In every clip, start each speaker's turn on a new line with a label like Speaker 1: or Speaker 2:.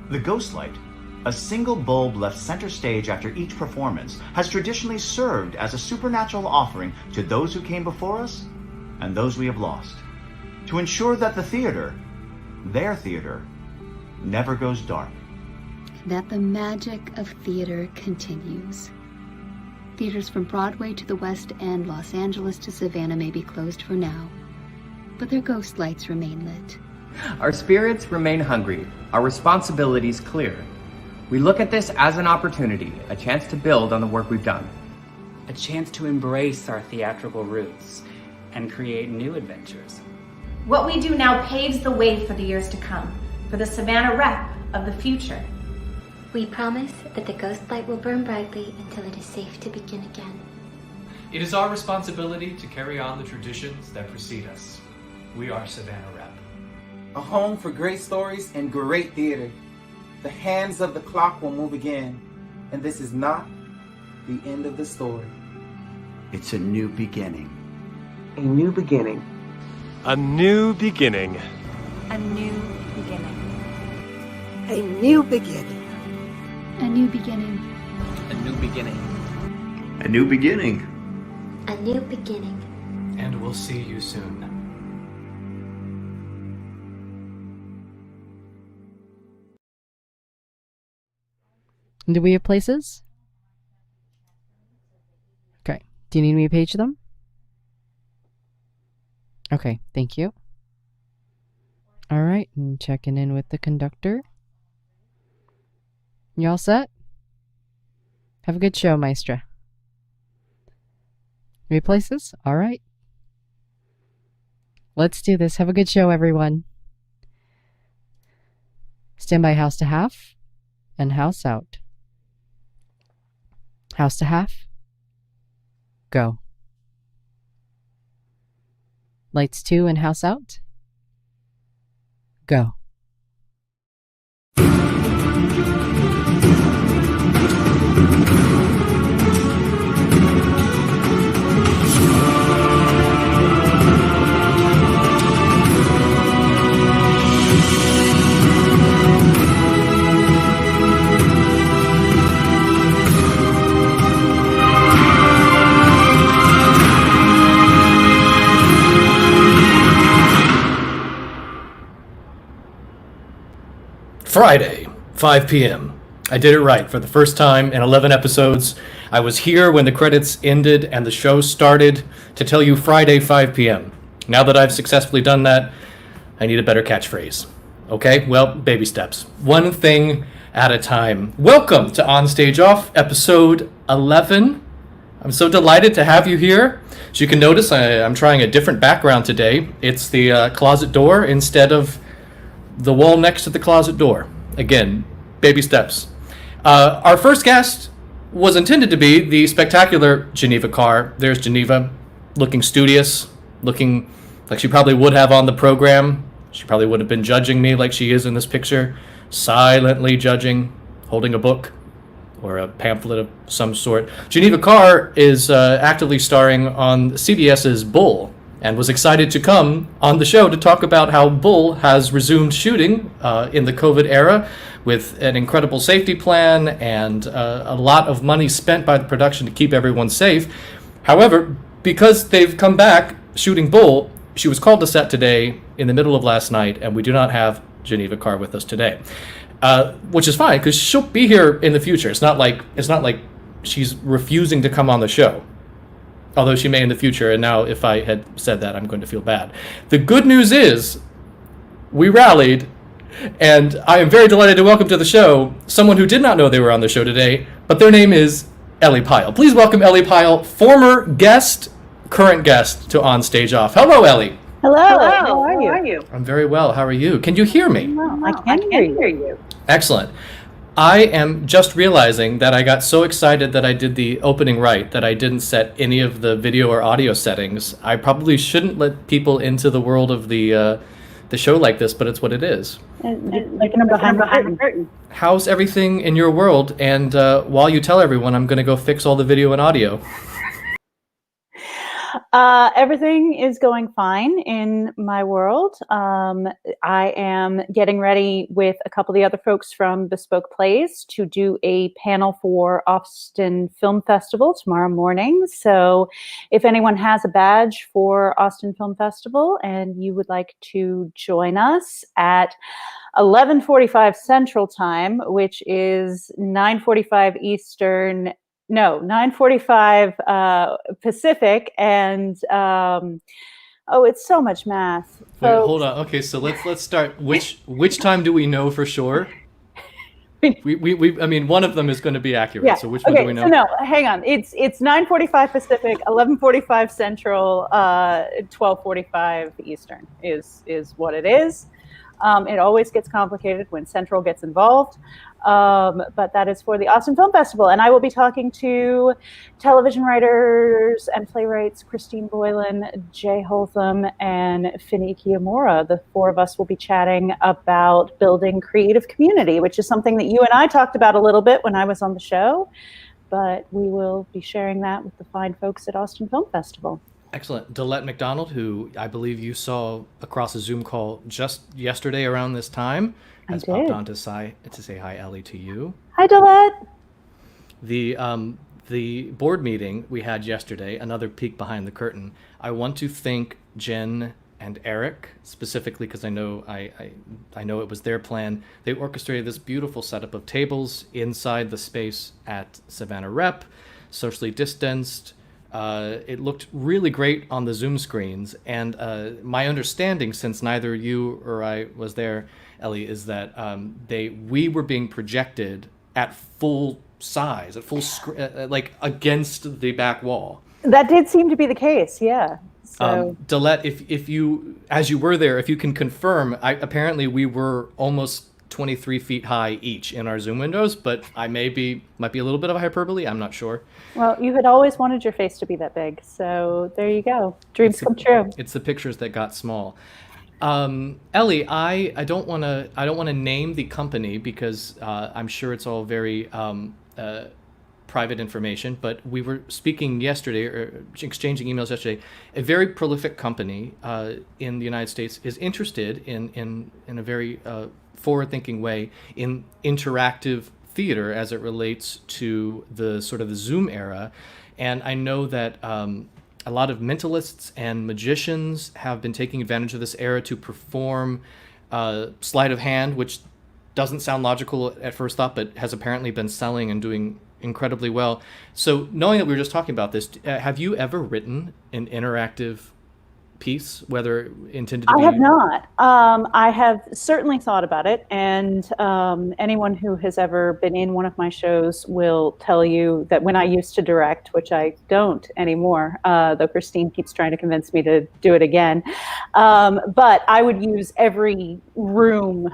Speaker 1: The ghost light, a single bulb left center stage after each performance, has traditionally served as a supernatural offering to those who came before us and those we have lost, to ensure that the theater, their theater, never goes dark.
Speaker 2: That the magic of theater continues. Theaters from Broadway to the West End, Los Angeles to Savannah may be closed for now, but their ghost lights remain lit.
Speaker 3: Our spirits remain hungry, our responsibilities clear. We look at this as an opportunity, a chance to build on the work we've done.
Speaker 4: A chance to embrace our theatrical roots and create new adventures.
Speaker 5: What we do now paves the way for the years to come, for the Savannah rep of the future.
Speaker 6: We promise that the ghost light will burn brightly until it is safe to begin again.
Speaker 7: It is our responsibility to carry on the traditions that precede us. We are Savannah Rep.
Speaker 8: A home for great stories and great theater. The hands of the clock will move again, and this is not the end of the story.
Speaker 9: It's a new beginning.
Speaker 8: A new beginning.
Speaker 10: A new beginning.
Speaker 5: A new beginning.
Speaker 11: A new beginning.
Speaker 2: A new beginning.
Speaker 3: A new beginning.
Speaker 9: A new beginning.
Speaker 6: A new beginning.
Speaker 7: And we'll see you soon.
Speaker 12: Do we have places? Okay. Do you need me to page them? Okay, thank you. All right, and checking in with the conductor. You all set? Have a good show, Maestra. Three places? All right. Let's do this. Have a good show, everyone. Stand by house to half and house out. House to half. Go. Lights 2 and house out. Go.
Speaker 7: Friday, 5 p.m. I did it right for the first time in 11 episodes. I was here when the credits ended and the show started to tell you Friday, 5 p.m. Now that I've successfully done that, I need a better catchphrase. Okay, well, baby steps. One thing at a time. Welcome to OnStageOff, episode 11. I'm so delighted to have you here. As you can notice, I'm trying a different background today. It's the closet door instead of the wall next to the closet door. Again, baby steps. Our first guest was intended to be the spectacular Geneva Carr. There's Geneva, looking studious, looking like she probably would have on the program. She probably would have been judging me like she is in this picture, silently judging, holding a book or a pamphlet of some sort. Geneva Carr is actively starring on CBS's Bull, and was excited to come on the show to talk about how Bull has resumed shooting in the COVID era with an incredible safety plan and a lot of money spent by the production to keep everyone safe. However, because they've come back shooting Bull, she was called to set today in the middle of last night, and we do not have Geneva Carr with us today, which is fine because she'll be here in the future. It's not like she's refusing to come on the show. Although she may in the future, and now if I had said that, I'm going to feel bad. The good news is, we rallied, and I am very delighted to welcome to the show someone who did not know they were on the show today, but their name is Ellie Pyle. Please welcome Ellie Pyle, former guest, current guest to OnStageOff. Hello, Ellie.
Speaker 13: Hello. How are you?
Speaker 7: I'm very well. How are you? Can you hear me?
Speaker 13: I can hear you.
Speaker 7: Excellent. I am just realizing that I got so excited that I did the opening right that I didn't set any of the video or audio settings. I probably shouldn't let people into the world of the show like this, but it's what it is.
Speaker 13: Behind the curtain.
Speaker 7: How's everything in your world? And while you tell everyone, I'm going to go fix all the video and audio.
Speaker 13: Everything is going fine in my world. I am getting ready with a couple of the other folks from Bespoke Plays to do a panel for Austin Film Festival tomorrow morning. So if anyone has a badge for Austin Film Festival and you would like to join us at 11:45 Central Time, which is 9:45 Eastern, no, 9:45 Pacific, and it's so much math.
Speaker 7: Wait, hold on. Okay, so let's start. Which time do we know for sure? We I mean, one of them is going to be accurate.
Speaker 13: Yeah.
Speaker 7: So which one do we know?
Speaker 13: So no, hang on. It's 9:45 Pacific, 11:45 Central, 12:45 Eastern is what it is. It always gets complicated when Central gets involved, but that is for the Austin Film Festival. And I will be talking to television writers and playwrights Christine Boylan, Jay Holtham, and Finney Kiyomura. The four of us will be chatting about building creative community, which is something that you and I talked about a little bit when I was on the show, but we will be sharing that with the fine folks at Austin Film Festival.
Speaker 7: Excellent. Delette McDonald, who I believe you saw across a Zoom call just yesterday around this time, has popped on to say hi, Ellie, to you.
Speaker 13: Hi, Delette.
Speaker 7: The board meeting we had yesterday, another peek behind the curtain. I want to thank Jen and Eric specifically because I know it was their plan. They orchestrated this beautiful setup of tables inside the space at Savannah Rep, socially distanced. It looked really great on the Zoom screens, and my understanding, since neither you or I was there, Ellie, is that we were being projected at full size, at full like against the back wall.
Speaker 13: That did seem to be the case, yeah. So
Speaker 7: Delette, if you, as you were there, if you can confirm, apparently we were almost 23 feet high each in our Zoom windows, but might be a little bit of a hyperbole. I'm not sure.
Speaker 13: Well, you had always wanted your face to be that big, so there you go. Dreams come true.
Speaker 7: It's the pictures that got small. Ellie, I don't want to name the company because I'm sure it's all very private information. But we were speaking yesterday, or exchanging emails yesterday. A very prolific company in the United States is interested in a very forward-thinking way in interactive theater as it relates to the sort of the Zoom era. And I know that a lot of mentalists and magicians have been taking advantage of this era to perform sleight of hand, which doesn't sound logical at first thought, but has apparently been selling and doing incredibly well. So knowing that we were just talking about this, have you ever written an interactive piece, whether intended to be?
Speaker 13: I have not. I have certainly thought about it, and anyone who has ever been in one of my shows will tell you that when I used to direct, which I don't anymore, though Christine keeps trying to convince me to do it again, but I would use every room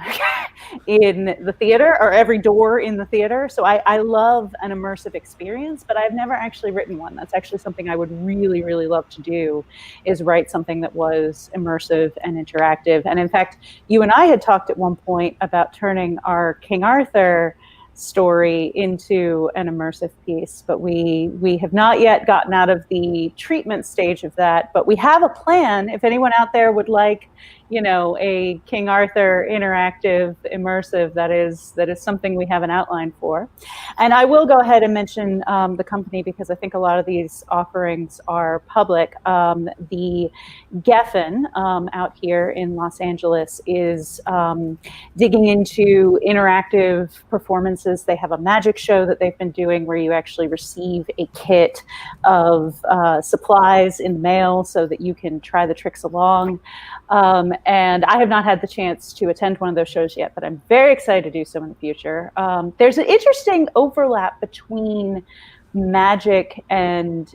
Speaker 13: in the theater or every door in the theater. So I love an immersive experience, but I've never actually written one. That's actually something I would really, really love to do, is write something that was immersive and interactive. And in fact, you and I had talked at one point about turning our King Arthur story into an immersive piece, but we have not yet gotten out of the treatment stage of that. But we have a plan. If anyone out there would like, a King Arthur interactive immersive, that is something we have an outline for. And I will go ahead and mention the company because I think a lot of these offerings are public. The Geffen out here in Los Angeles is digging into interactive performances. They have a magic show that they've been doing where you actually receive a kit of supplies in the mail so that you can try the tricks along. And I have not had the chance to attend one of those shows yet, but I'm very excited to do so in the future. There's an interesting overlap between magic and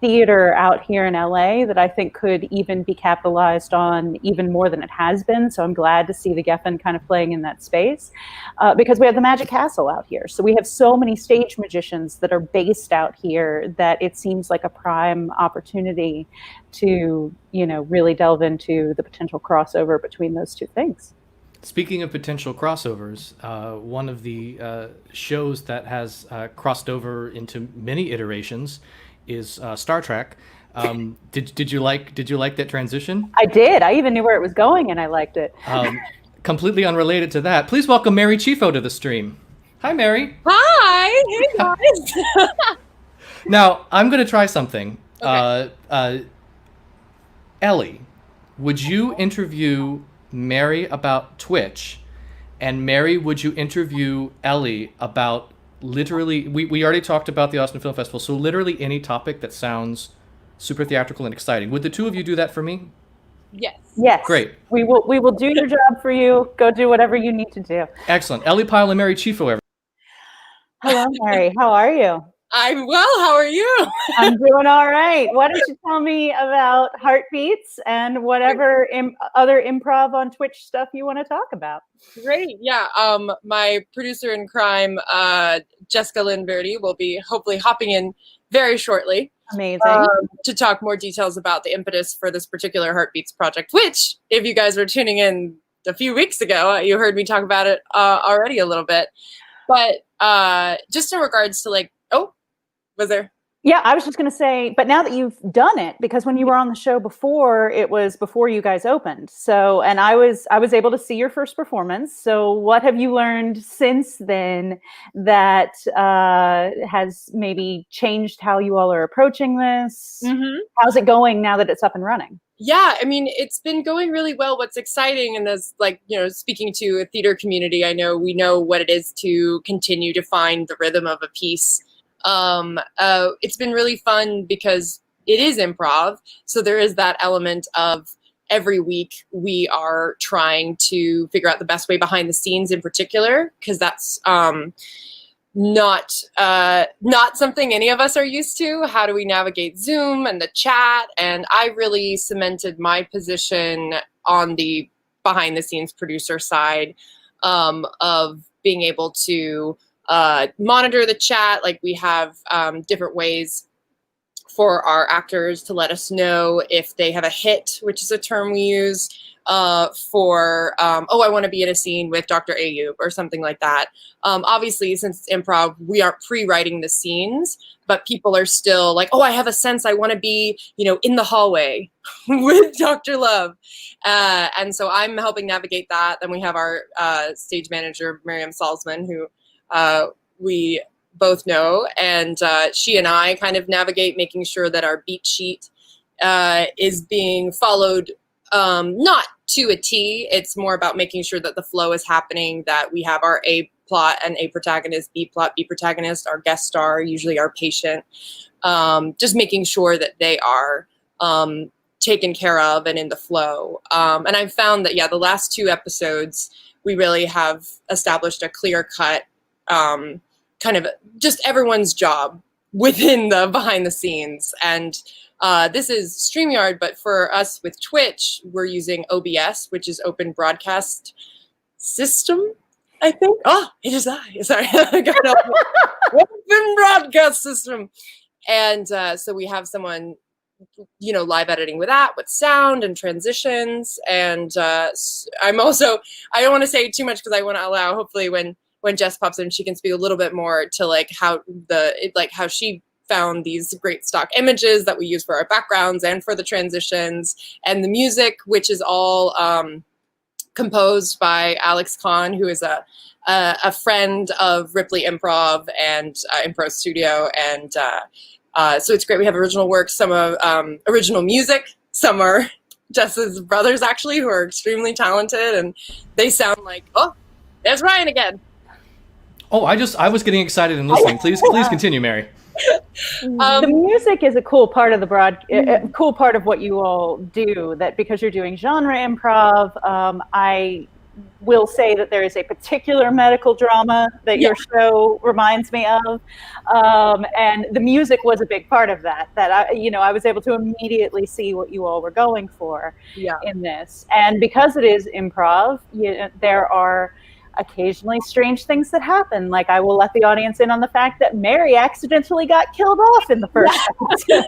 Speaker 13: theater out here in LA that I think could even be capitalized on even more than it has been. So I'm glad to see the Geffen kind of playing in that space because we have the Magic Castle out here. So we have so many stage magicians that are based out here that it seems like a prime opportunity to, really delve into the potential crossover between those two things.
Speaker 7: Speaking of potential crossovers, one of the shows that has crossed over into many iterations is Star Trek. Did you like that transition?
Speaker 13: I did. I even knew where it was going, and I liked it.
Speaker 7: Completely unrelated to that, please welcome Mary Chifo to the stream. Hi, Mary.
Speaker 14: Hi. Hey, guys.
Speaker 7: Now, I'm going to try something.
Speaker 14: Okay.
Speaker 7: Ellie, would you interview Mary about Twitch? And Mary, would you interview Ellie about literally, we already talked about the Austin Film Festival, so literally any topic that sounds super theatrical and exciting. Would the two of you do that for me?
Speaker 14: Yes.
Speaker 13: Yes.
Speaker 7: Great.
Speaker 13: We will do your job for you. Go do whatever you need to do.
Speaker 7: Excellent. Ellie Pyle and Mary Chifo, everyone.
Speaker 13: Hello, Mary. How are you?
Speaker 14: I'm well. How are you?
Speaker 13: I'm doing all right. Why don't you tell me about Heartbeats and whatever other improv on Twitch stuff you want to talk about?
Speaker 14: Great. Yeah. My producer in crime, Jessica Lynn Verdi, will be hopefully hopping in very shortly.
Speaker 13: Amazing.
Speaker 14: To talk more details about the impetus for this particular Heartbeats project, which, if you guys were tuning in a few weeks ago, you heard me talk about it already a little bit. But just in regards to was there?
Speaker 13: Yeah, I was just going to say, but now that you've done it, because when you were on the show before, it was before you guys opened. So, and I was able to see your first performance. So what have you learned since then that has maybe changed how you all are approaching this?
Speaker 14: Mm-hmm.
Speaker 13: How's it going now that it's up and running?
Speaker 14: Yeah, I mean, it's been going really well. What's exciting, and as speaking to a theater community, we know what it is to continue to find the rhythm of a piece. It's been really fun because it is improv. So there is that element of every week we are trying to figure out the best way behind the scenes in particular, because that's not something any of us are used to. How do we navigate Zoom and the chat? And I really cemented my position on the behind the scenes producer side of being able to monitor the chat. Like, we have different ways for our actors to let us know if they have a hit, which is a term we use for, I want to be in a scene with Dr. Ayub or something like that. Obviously, since it's improv, we aren't pre-writing the scenes, but people are still like, I have a sense I want to be, in the hallway with Dr. Love. And so I'm helping navigate that. Then we have our stage manager, Miriam Salzman, who we both know, and she and I kind of navigate making sure that our beat sheet is being followed, not to a T. It's more about making sure that the flow is happening, that we have our A plot and A protagonist, B plot, B protagonist, our guest star, usually our patient, just making sure that they are taken care of and in the flow. And I've found that, the last 2 episodes, we really have established a clear-cut kind of just everyone's job within the behind the scenes. And this is StreamYard, but for us with Twitch, we're using OBS, which is Open Broadcast System, I think. It is sorry. I got Open Broadcast System. And so we have someone, live editing with that, with sound and transitions. And I'm also, I don't want to say too much because I want to allow, hopefully when Jess pops in, she can speak a little bit more to how she found these great stock images that we use for our backgrounds and for the transitions, and the music, which is all composed by Alex Kahn, who is a friend of Ripley Improv and Improv Studio. And so it's great. We have original work, some of original music, some are Jess's brothers, actually, who are extremely talented, and they sound like, there's Ryan again.
Speaker 7: I was getting excited and listening. Please continue, Mary.
Speaker 13: The music is a cool part of the cool part of what you all do. That because you're doing genre improv, I will say that there is a particular medical drama that your show reminds me of, and the music was a big part of that. That I was able to immediately see what you all were going for in this, and because it is improv, there are occasionally strange things that happen. Like, I will let the audience in on the fact that Mary accidentally got killed off in the first episode.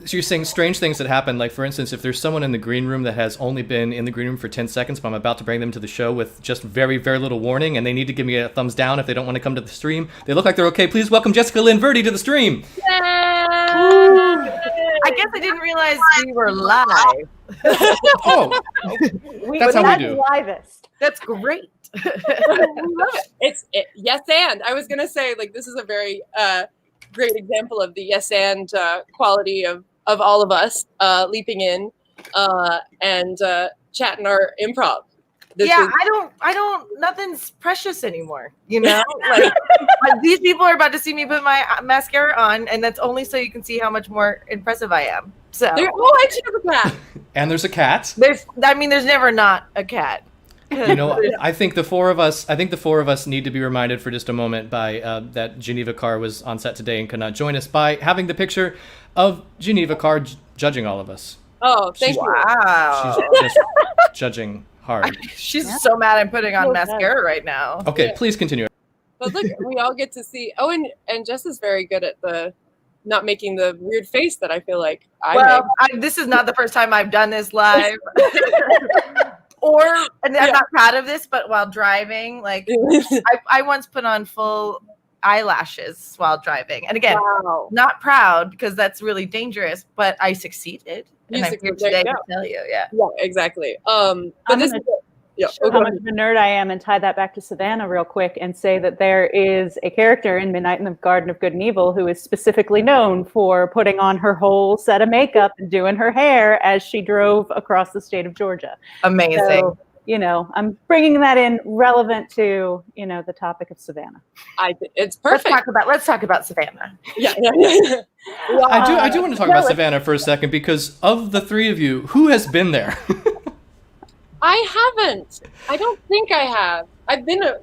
Speaker 7: So you're saying strange things that happen, like, for instance, if there's someone in the green room that has only been in the green room for 10 seconds, but I'm about to bring them to the show with just very, very little warning, and they need to give me a thumbs down if they don't want to come to the stream. They look like they're okay. Please welcome Jessica Lynn Verdi to the stream.
Speaker 14: Yeah!
Speaker 15: I didn't realize we were live.
Speaker 7: Oh, that's how we do.
Speaker 13: Livest.
Speaker 15: That's great.
Speaker 14: We love it. Yes and. I was gonna say, like, this is a very great example of the yes and quality of all of us leaping in and chatting our improv.
Speaker 15: I don't, nothing's precious anymore, you know? Like, these people are about to see me put my mascara on, and that's only so you can see how much more impressive I am. So,
Speaker 14: and she has a cat.
Speaker 7: And there's a cat.
Speaker 15: There's never not a cat.
Speaker 7: You know, I think the four of us need to be reminded for just a moment by that Geneva Carr was on set today and could not join us, by having the picture of Geneva Carr judging all of us.
Speaker 14: Oh, thank you.
Speaker 15: Wow.
Speaker 7: She's just judging hard.
Speaker 15: She's so mad I'm putting on mascara right now.
Speaker 7: Okay, please continue.
Speaker 14: But look, we all get to see. Oh, and Jess is very good at the not making the weird face that I feel like I make.
Speaker 15: This is not the first time I've done this live. And I'm not proud of this, but while driving, like I once put on full eyelashes while driving. And again, not proud because that's really dangerous, but I succeeded. And I'm here today to tell you, yeah,
Speaker 14: exactly. But this is
Speaker 13: how much of a nerd I am and tie that back to Savannah real quick and say that there is a character in Midnight in the Garden of Good and Evil who is specifically known for putting on her whole set of makeup and doing her hair as she drove across the state of Georgia.
Speaker 15: Amazing.
Speaker 13: So, you know, I'm bringing that in relevant to, you know, the topic of Savannah.
Speaker 14: It's perfect.
Speaker 15: Let's talk about Savannah.
Speaker 14: Yeah.
Speaker 7: Well, I do want to talk about Savannah for a second, because of the three of you, who has been there?
Speaker 14: I haven't. I don't think I have. I've been a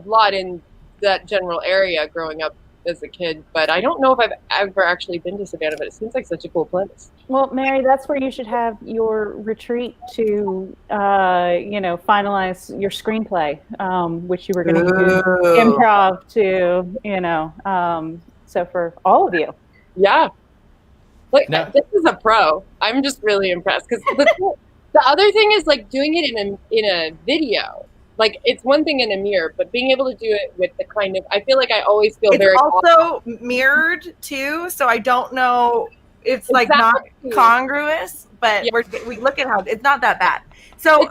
Speaker 14: lot in that general area growing up as a kid, but I don't know if I've ever actually been to Savannah, but it seems like such a cool place.
Speaker 13: Well, Mary, that's where you should have your retreat to, finalize your screenplay, which you were going to use improv to, so for all of you.
Speaker 14: Yeah. Like, this is a pro. I'm just really impressed because the other thing is, like, doing it in a video. Like, it's one thing in a mirror, but being able to do it with the kind of, I feel like I always feel
Speaker 15: it's also mirrored too, so I don't know. It's like not congruous, but we look at how it's not that bad. So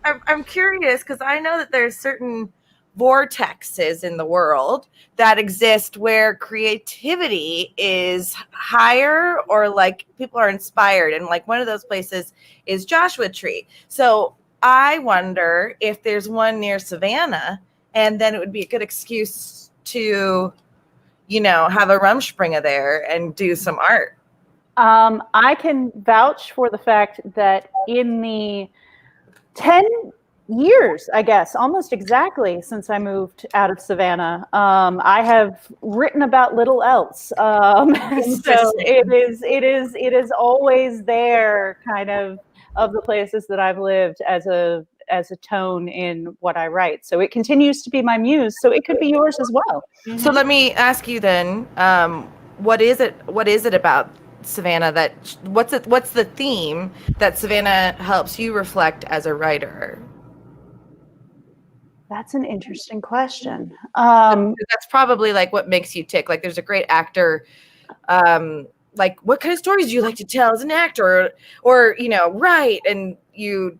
Speaker 15: I'm curious because I know that there's certain vortexes in the world that exist where creativity is higher, or like people are inspired, and like one of those places is Joshua Tree. So I wonder if there's one near Savannah, and then it would be a good excuse to, have a Rumspringa there and do some art.
Speaker 13: I can vouch for the fact that in the 10 years, I guess, almost exactly since I moved out of Savannah, I have written about little else. So it is always there, kind of the places that I've lived as a tone in what I write. So it continues to be my muse. So it could be yours as well.
Speaker 15: Mm-hmm. So let me ask you then, what is it about Savannah what's the theme that Savannah helps you reflect as a writer?
Speaker 13: That's an interesting question.
Speaker 15: That's probably like what makes you tick. Like there's a great actor, like what kind of stories do you like to tell as an actor, or write, and you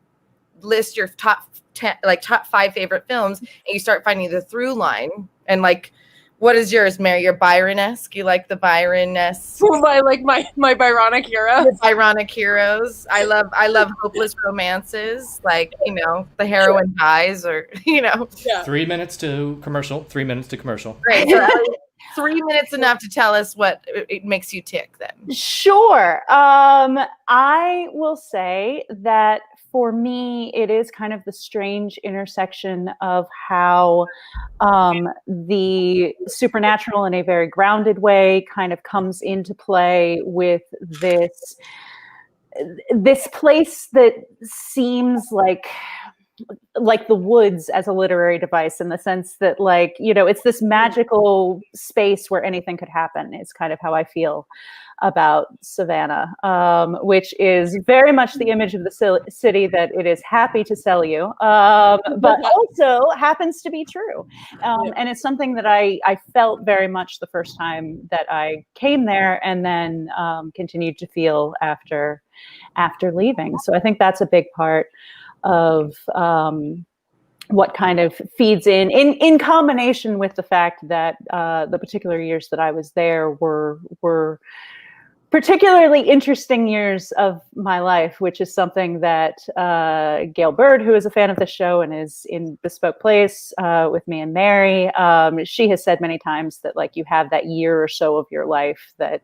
Speaker 15: list your top 5 favorite films, and you start finding the through line. And like, what is yours, Mary? You're Byron-esque. You like the Byron-esque?
Speaker 14: I like my Byronic heroes.
Speaker 15: The Byronic heroes. I love hopeless romances. Like, the heroine dies, or
Speaker 14: Yeah.
Speaker 7: 3 minutes to commercial. 3 minutes to commercial.
Speaker 15: Great. So 3 minutes enough to tell us what it makes you tick then.
Speaker 13: Sure. I will say that for me, it is kind of the strange intersection of how the supernatural in a very grounded way kind of comes into play with this place that seems like like the woods as a literary device, in the sense that, like, it's this magical space where anything could happen, is kind of how I feel about Savannah, which is very much the image of the city that it is happy to sell you, but also happens to be true. And it's something that I felt very much the first time that I came there, and then continued to feel after leaving. So I think that's a big part of what kind of feeds in combination with the fact that the particular years that I was there were particularly interesting years of my life, which is something that Gail Bird, who is a fan of the show and is in Bespoke Place with me and Mary, she has said many times that, like, you have that year or so of your life that,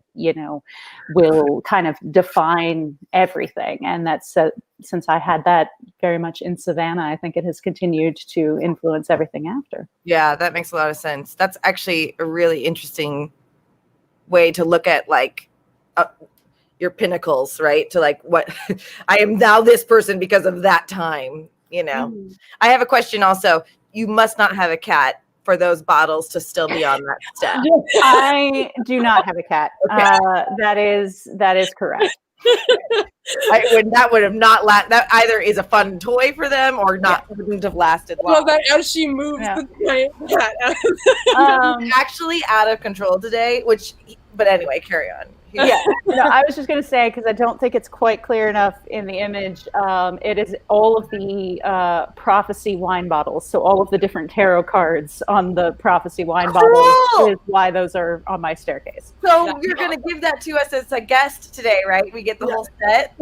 Speaker 13: will kind of define everything. And that's since I had that very much in Savannah, I think it has continued to influence everything after.
Speaker 15: Yeah, that makes a lot of sense. That's actually a really interesting way to look at, like, your pinnacles, right? To, like, what I am now this person because of that time, I have a question also. You must not have a cat for those bottles to still be on that step.
Speaker 13: I do not have a cat. Okay. That is correct.
Speaker 15: That would have not that either is a fun toy for them or not, wouldn't have lasted long.
Speaker 14: Well, that as she moves the cat
Speaker 15: actually out of control today, but anyway, carry on.
Speaker 13: Yeah, I was just going to say, because I don't think it's quite clear enough in the image, it is all of the prophecy wine bottles. So all of the different tarot cards on the prophecy wine bottles is why those are on my staircase.
Speaker 15: So you're going to give that to us as a guest today, right? We get the whole set.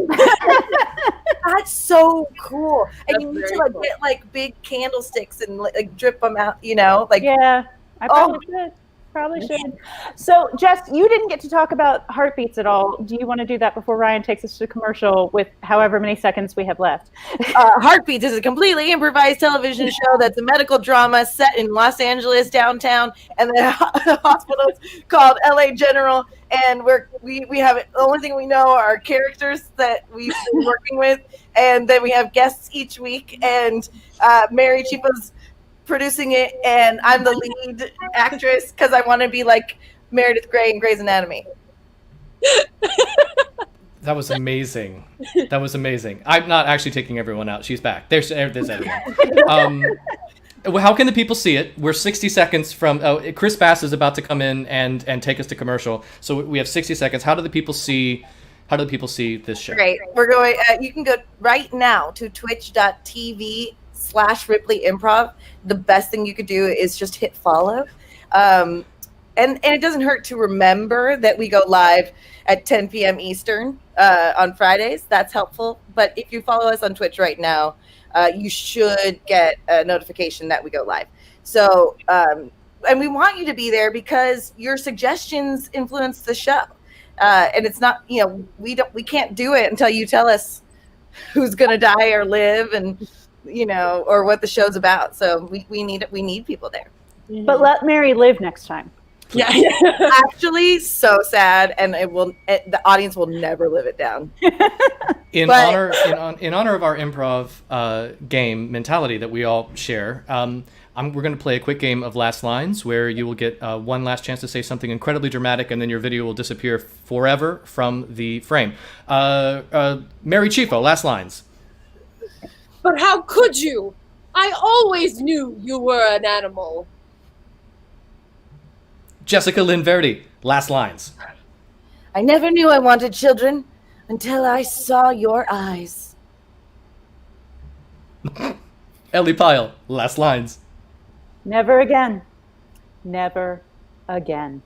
Speaker 15: That's so cool. And you need to get like big candlesticks and like drip them out,
Speaker 13: Yeah, I probably should. Probably should. So, Jess, you didn't get to talk about Heartbeats at all. Do you want to do that before Ryan takes us to commercial with however many seconds we have left?
Speaker 15: Heartbeats is a completely improvised television show that's a medical drama set in Los Angeles downtown, and the hospital's called LA General. And we have the only thing we know are characters that we've been working with, and then we have guests each week. And Mary Chipo's producing it, and I'm the lead actress because I want to be like Meredith Grey in Grey's Anatomy.
Speaker 7: That was amazing. That was amazing. I'm not actually taking everyone out. She's back. There's everyone. How can the people see it? We're 60 seconds from... Chris Bass is about to come in and take us to commercial. So we have 60 seconds. How do the people see this show?
Speaker 15: Great. We're going... you can go right now to twitch.tv/Ripley Improv. The best thing you could do is just hit follow. And it doesn't hurt to remember that we go live at 10 p.m. Eastern on Fridays. That's helpful. But if you follow us on Twitch right now, you should get a notification that we go live. So, and we want you to be there because your suggestions influence the show. And it's not, we can't do it until you tell us who's going to die or live and or what the show's about. So we need people there.
Speaker 13: But let Mary live next time.
Speaker 15: Yeah. Actually, so sad, and the audience will never live it down.
Speaker 7: In honor of our improv game mentality that we all share, we're going to play a quick game of Last Lines, where you will get one last chance to say something incredibly dramatic, and then your video will disappear forever from the frame. Mary Chiefo, Last Lines.
Speaker 14: But how could you? I always knew you were an animal.
Speaker 7: Jessica Lynn Verdi, Last Lines.
Speaker 15: I never knew I wanted children until I saw your eyes.
Speaker 7: Ellie Pyle, Last Lines.
Speaker 13: Never again. Never again.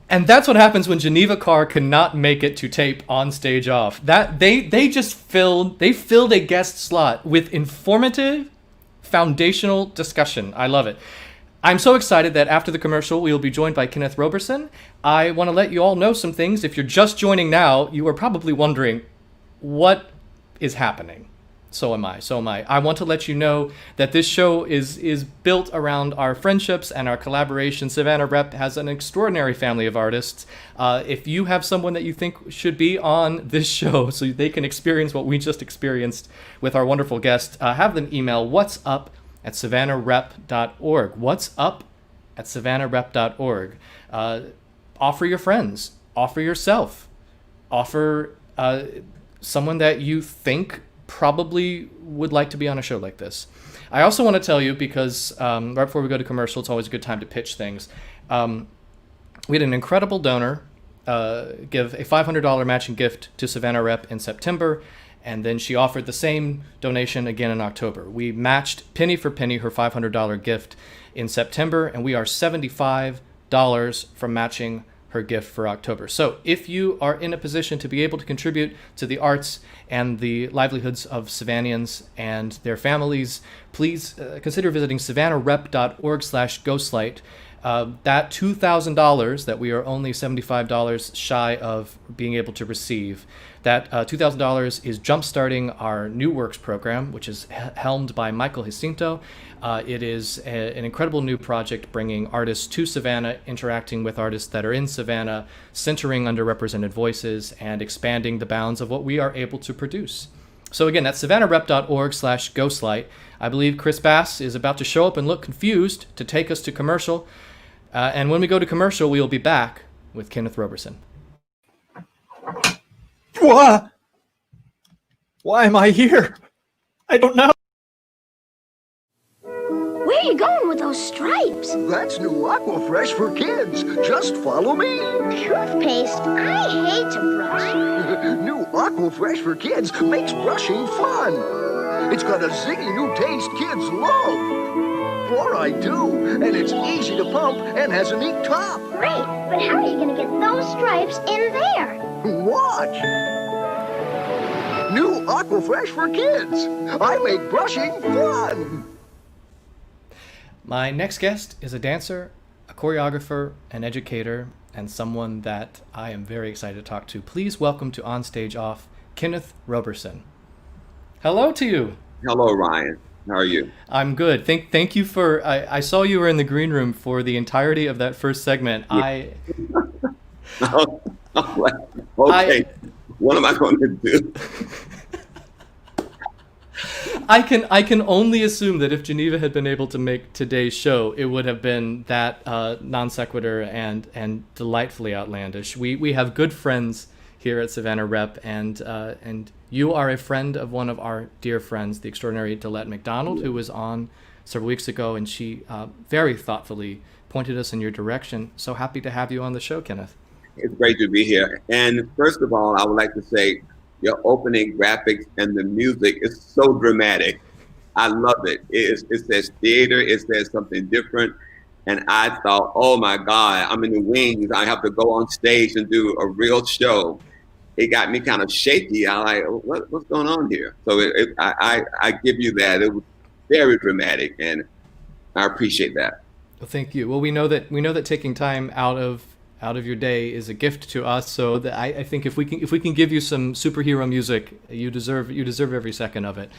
Speaker 7: And that's what happens when Geneva Carr cannot make it to tape On Stage Off. That they filled a guest slot with informative, foundational discussion. I love it. I'm so excited that after the commercial, we will be joined by Kenneth Roberson. I want to let you all know some things. If you're just joining now, you are probably wondering what is happening. So am I. So am I. I want to let you know that this show is built around our friendships and our collaboration. Savannah Rep has an extraordinary family of artists. If you have someone that you think should be on this show so they can experience what we just experienced with our wonderful guest, have them email what'sup@savannarep.org. what'sup@savannarep.org. Offer your friends. Offer yourself. Offer someone that you think probably would like to be on a show like this. I also want to tell you, because right before we go to commercial, it's always a good time to pitch things. We had an incredible donor give a $500 matching gift to Savannah Rep in September, and then she offered the same donation again in October. We matched penny for penny her $500 gift in September, and we are $75 from matching her gift for October. So if you are in a position to be able to contribute to the arts and the livelihoods of Savannahans and their families, please consider visiting savannarep.org/ghostlight. That $2,000 that we are only $75 shy of being able to receive, that $2,000 is jumpstarting our New Works program, which is helmed by Michael Jacinto. It is an incredible new project bringing artists to Savannah, interacting with artists that are in Savannah, centering underrepresented voices, and expanding the bounds of what we are able to produce. So again, that's savannarep.org/ghostlight. I believe Chris Bass is about to show up and look confused to take us to commercial. And when we go to commercial, we will be back with Kenneth Roberson.
Speaker 16: What? Why am I here? I don't know.
Speaker 17: Where are you going with those stripes?
Speaker 18: That's new Aquafresh for kids. Just follow me.
Speaker 17: Toothpaste? I hate to brush.
Speaker 18: New Aquafresh for kids makes brushing fun. It's got a zingy new taste kids love. Fluoride too, and it's easy to pump and has a neat top.
Speaker 17: Great, but how are you going to get those stripes in there?
Speaker 18: Watch. New Aquafresh for kids. I make brushing fun.
Speaker 7: My next guest is a dancer, a choreographer, an educator, and someone that I am very excited to talk to. Please welcome to OnStageOff, Kenneth Roberson. Hello to you.
Speaker 19: Hello, Ryan. How are you?
Speaker 7: I'm good. Thank you for. I saw you were in the green room for the entirety of that first segment.
Speaker 19: Yeah. Okay. What am I going to do?
Speaker 7: I can only assume that if Geneva had been able to make today's show, it would have been that non sequitur and delightfully outlandish. We have good friends here at Savannah Rep, and you are a friend of one of our dear friends, the extraordinary Delette McDonald, who was on several weeks ago, and she very thoughtfully pointed us in your direction. So happy to have you on the show, Kenneth.
Speaker 19: It's great to be here. And first of all, I would like to say your opening graphics and the music is so dramatic. I love it. It says theater. It says something different. And I thought, oh my God, I'm in the wings. I have to go on stage and do a real show. It got me kind of shaky. I like, what's going on here? So I give you that. It was very dramatic, and I appreciate that.
Speaker 7: Well, thank you. Well, we know that taking time out of your day is a gift to us. So that I think if we can give you some superhero music, you deserve every second of it.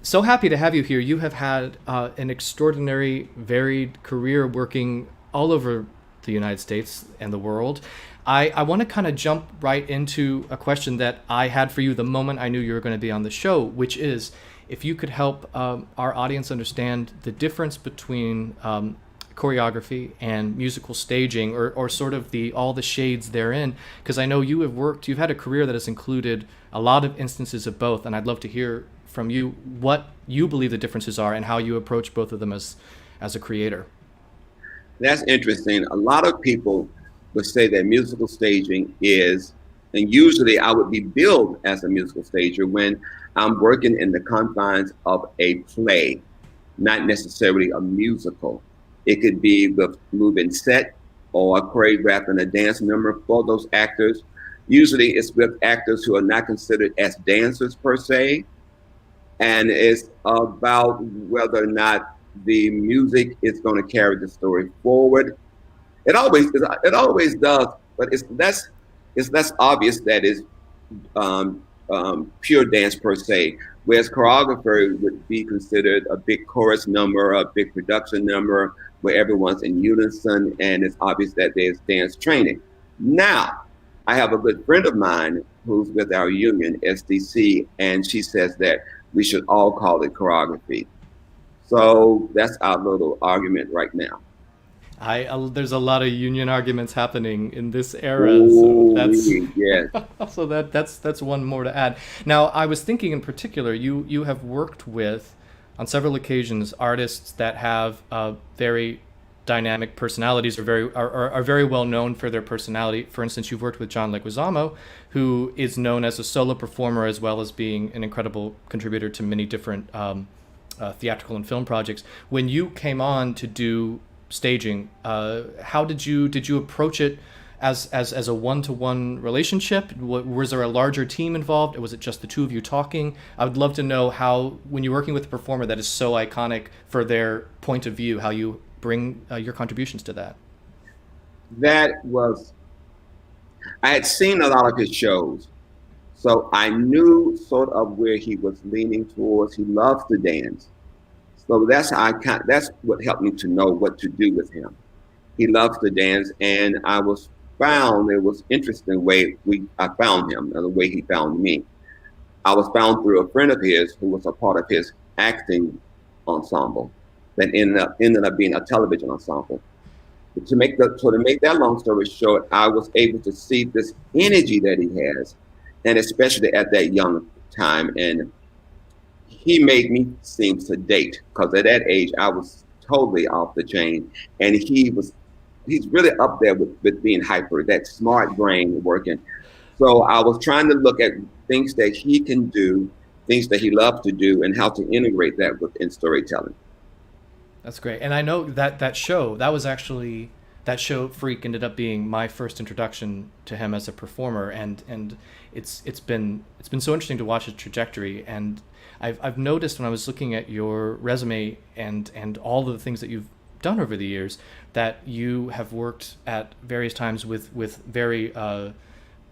Speaker 7: So happy to have you here. You have had an extraordinary, varied career working all over the United States and the world. I want to kind of jump right into a question that I had for you the moment I knew you were going to be on the show, which is if you could help our audience understand the difference between choreography and musical staging, or sort of all the shades therein, because I know you've had a career that has included a lot of instances of both, and I'd love to hear from you what you believe the differences are and how you approach both of them as a creator.
Speaker 19: That's interesting. A lot of people would say that musical staging is, and usually I would be billed as a musical stager when I'm working in the confines of a play, not necessarily a musical. It could be with moving set or choreographing a dance number for those actors. Usually it's with actors who are not considered as dancers per se. And it's about whether or not the music is going to carry the story forward. It always does, but it's less obvious that it's pure dance per se, whereas choreographer would be considered a big chorus number, a big production number, where everyone's in unison and it's obvious that there's dance training. Now, I have a good friend of mine who's with our union, SDC, and she says that we should all call it choreography. So that's our little argument right now.
Speaker 7: There's a lot of union arguments happening in this era,
Speaker 19: Ooh,
Speaker 7: so that's
Speaker 19: yeah.
Speaker 7: so that's one more to add. Now, I was thinking in particular, you have worked with, on several occasions, artists that have very dynamic personalities, or are very well known for their personality. For instance, you've worked with John Leguizamo, who is known as a solo performer as well as being an incredible contributor to many different theatrical and film projects. When you came on to do staging, how did you approach it as a one-to-one relationship? Was there a larger team involved, or was it just the two of you talking? I would love to know how, when you're working with a performer that is so iconic for their point of view, how you bring your contributions to that.
Speaker 19: I had seen a lot of his shows, so I knew sort of where he was leaning towards. He loves to dance. So that's what helped me to know what to do with him. He loves to dance, and it was interesting way I found him, and the way he found me. I was found through a friend of his who was a part of his acting ensemble that ended up being a television ensemble. To make that long story short, I was able to see this energy that he has, and especially at that young time, and he made me seem sedate, because at that age I was totally off the chain, and he's really up there with being hyper, that smart brain working. So I was trying to look at things that he can do, things that he loves to do, and how to integrate that within storytelling.
Speaker 7: That's great. And I know that show Freak ended up being my first introduction to him as a performer, and it's been so interesting to watch his trajectory. And I've noticed when I was looking at your resume and all of the things that you've done over the years, that you have worked at various times with very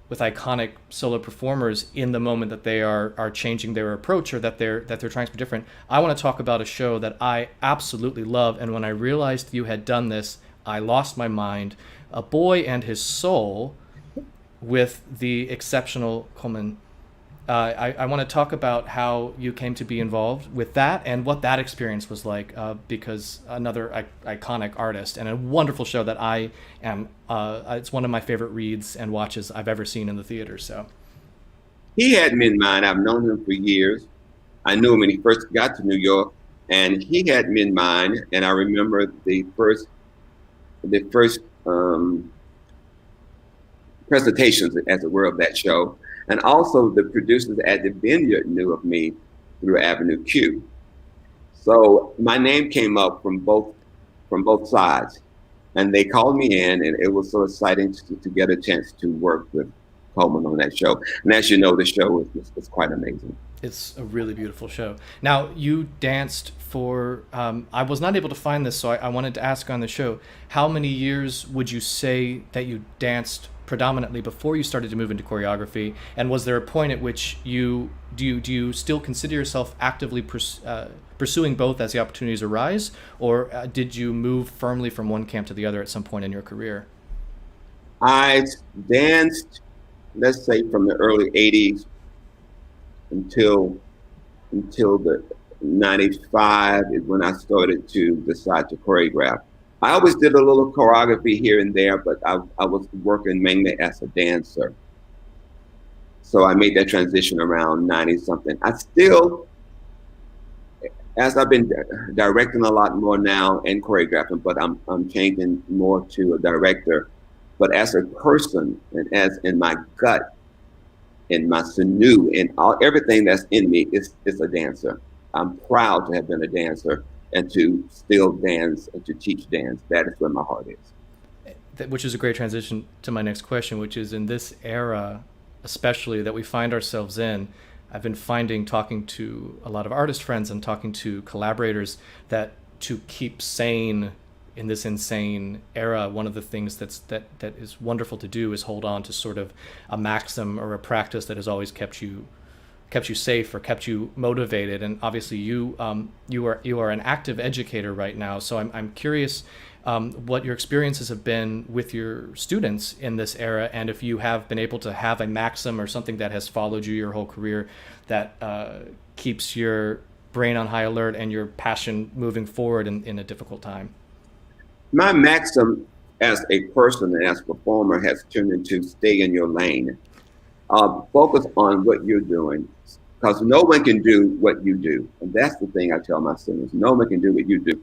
Speaker 7: with iconic solo performers in the moment that they are changing their approach, or that they're trying to be different. I want to talk about a show that I absolutely love, and when I realized you had done this, I lost my mind. A Boy and His Soul, with the exceptional Coleman. I want to talk about how you came to be involved with that and what that experience was like, because another iconic artist and a wonderful show that I am, it's one of my favorite reads and watches I've ever seen in the theater. So
Speaker 19: he had me in mind. I've known him for years. I knew him when he first got to New York, and he had me in mind. And I remember the first presentations, as it were, of that show. And also the producers at the Vineyard knew of me through Avenue Q. So my name came up from both sides, and they called me in, and it was so exciting to get a chance to work with Coleman on that show. And as you know, the show is quite amazing.
Speaker 7: It's a really beautiful show. Now, you danced for, I was not able to find this, so I wanted to ask on the show, how many years would you say that you danced predominantly before you started to move into choreography? And was there a point at which do you still consider yourself actively pursuing both as the opportunities arise, or did you move firmly from one camp to the other at some point in your career?
Speaker 19: I danced, let's say, from the early 80s until the 95 is when I started to decide to choreograph. I always did a little choreography here and there, but I was working mainly as a dancer. So I made that transition around 90 something. I still, as I've been directing a lot more now and choreographing, but I'm changing more to a director. But as a person, and as in my gut, in my sinew, and everything that's in me is a dancer. I'm proud to have been a dancer and to still dance and to teach dance. That is where my heart is.
Speaker 7: Which is a great transition to my next question, which is, in this era, especially that we find ourselves in, I've been finding, talking to a lot of artist friends and talking to collaborators, that to keep sane in this insane era, one of the things that is wonderful to do is hold on to sort of a maxim or a practice that has always kept you safe or kept you motivated. And obviously you are an active educator right now. So I'm curious what your experiences have been with your students in this era, and if you have been able to have a maxim or something that has followed you your whole career that keeps your brain on high alert and your passion moving forward in a difficult time.
Speaker 19: My maxim as a person and as a performer has turned into stay in your lane. Focus on what you're doing, because no one can do what you do. And that's the thing I tell my students, no one can do what you do.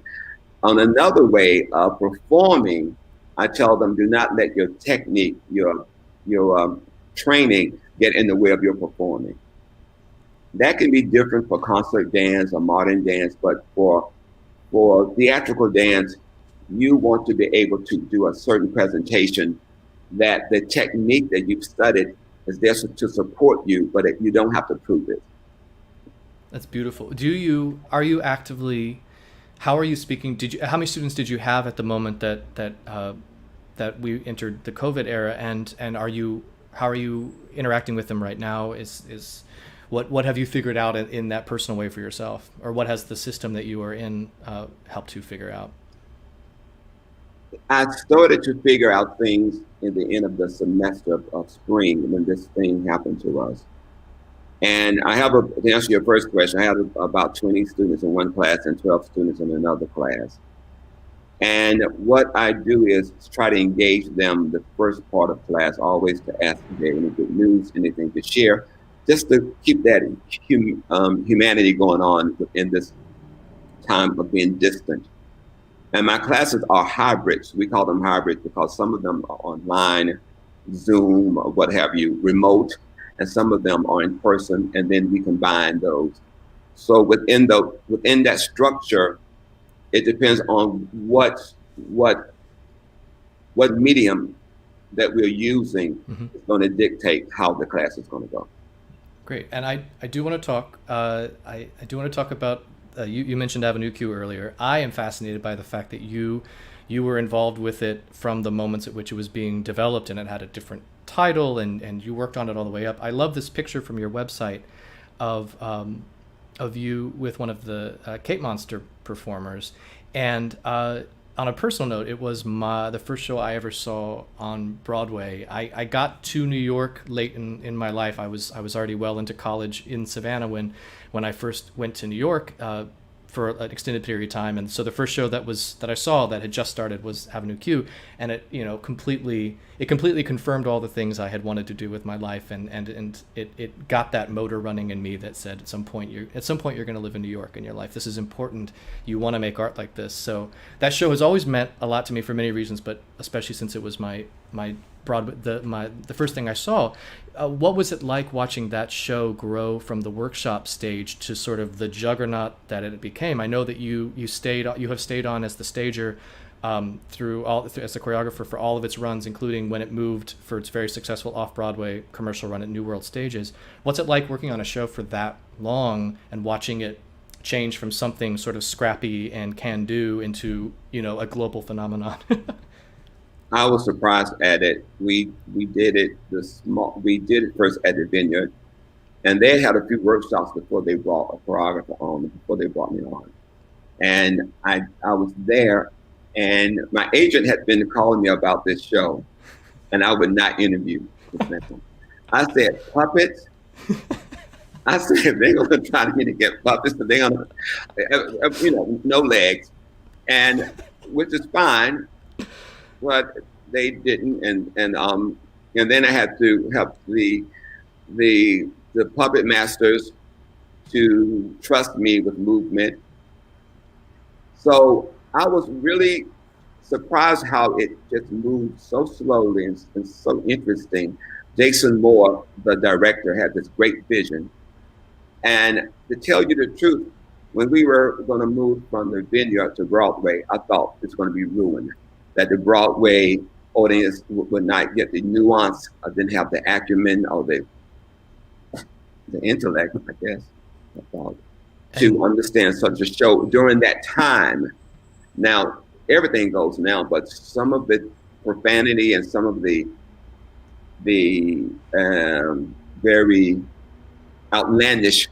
Speaker 19: On another way of performing, I tell them, do not let your technique, your training get in the way of your performing. That can be different for concert dance or modern dance, but for theatrical dance, you want to be able to do a certain presentation that the technique that you've studied is there to support you, but you don't have to prove it.
Speaker 7: That's beautiful. Are you actively, how are you speaking? How many students did you have at the moment that we entered the COVID era, and how are you interacting with them right now? What have you figured out in that personal way for yourself, or what has the system that you are in helped you figure out?
Speaker 19: I started to figure out things in the end of the semester of spring when this thing happened to us. And to answer your first question, I have about 20 students in one class and 12 students in another class. And what I do is try to engage them the first part of class, always to ask if they have any good news, anything to share, just to keep that humanity going on in this time of being distant. And my classes are hybrids. We call them hybrids because some of them are online, Zoom, or what have you, remote, and some of them are in person, and then we combine those. So within that structure, it depends on what medium that we're using is going to dictate how the class is going to go.
Speaker 7: Great, and I do want to talk. I do want to talk about. You mentioned Avenue Q earlier. I am fascinated by the fact that you were involved with it from the moments at which it was being developed, and it had a different title, and you worked on it all the way up. I love this picture from your website of you with one of the Cape Monster performers. And on a personal note, it was the first show I ever saw on Broadway. I got to New York late in my life. I was already well into college in Savannah when I first went to New York for an extended period of time. And so the first show that I saw that had just started was Avenue Q, and it completely confirmed all the things I had wanted to do with my life, and it got that motor running in me that said at some point you're going to live in New York in your life. This is important. You want to make art like this. So that show has always meant a lot to me for many reasons, but especially since it was my Broadway, the first thing I saw. What was it like watching that show grow from the workshop stage to sort of the juggernaut that it became? I know that you have stayed on as the stager as the choreographer for all of its runs, including when it moved for its very successful off-Broadway commercial run at New World Stages. What's it like working on a show for that long and watching it change from something sort of scrappy and can-do into a global phenomenon?
Speaker 19: I was surprised at it. We did it first at the Vineyard, and they had a few workshops before they brought a choreographer on, before they brought me on. And I was there, and my agent had been calling me about this show, and I would not interview this man. I said, puppets? I said, they're going to try to get puppets, but they're going to, no legs, and which is fine. But they didn't, and then I had to help the puppet masters to trust me with movement. So I was really surprised how it just moved so slowly and so interesting. Jason Moore, the director, had this great vision. And to tell you the truth, when we were going to move from the Vineyard to Broadway, I thought it's going to be ruined. That the Broadway audience would not get the nuance, or didn't have the acumen or the intellect, I guess, I thought, to understand such a show during that time. Now, everything goes now, but some of the profanity and some of the very outlandish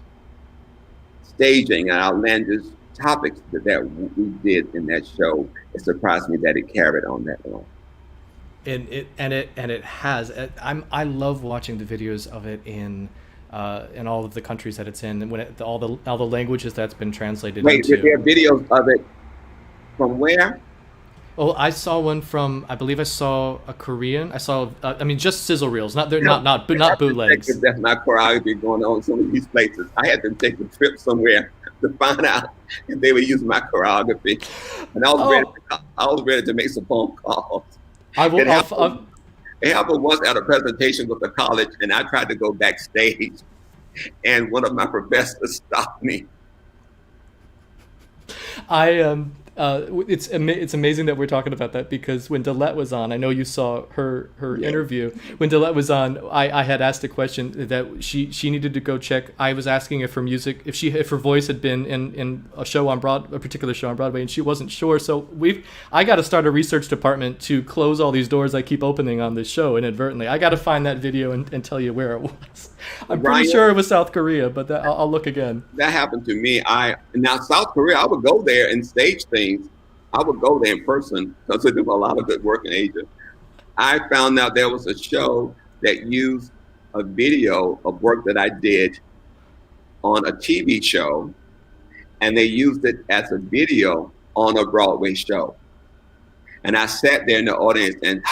Speaker 19: staging and outlandish topics that we did in that show, it surprised me that it carried on that long.
Speaker 7: And it has. I love watching the videos of it in all of the countries that it's in, and when all the languages that's been translated
Speaker 19: Wait,
Speaker 7: into.
Speaker 19: there are videos of it from where?
Speaker 7: Oh, I saw one from. I believe I saw a Korean. I saw. I mean, just sizzle reels, not bootlegs.
Speaker 19: That's not choreography going on in some of these places. I had to take a trip somewhere to find out if they were using my choreography, and I was ready to make some phone calls. It happened once at a presentation with a college, and I tried to go backstage, and one of my professors stopped me.
Speaker 7: It's amazing that we're talking about that, because when Delette was on, I know you saw her interview. When Delette was on, I had asked a question that she needed to go check. I was asking if her music, if her voice had been in a show on a particular show on Broadway, and she wasn't sure. So I got to start a research department to close all these doors I keep opening on this show inadvertently. I got to find that video and tell you where it was. I'm pretty sure it was South Korea, but I'll look again.
Speaker 19: That happened to me. Now South Korea, I would go there and stage things. I would go there in person because they do a lot of good work in Asia. I found out there was a show that used a video of work that I did on a TV show, and they used it as a video on a Broadway show. And I sat there in the audience,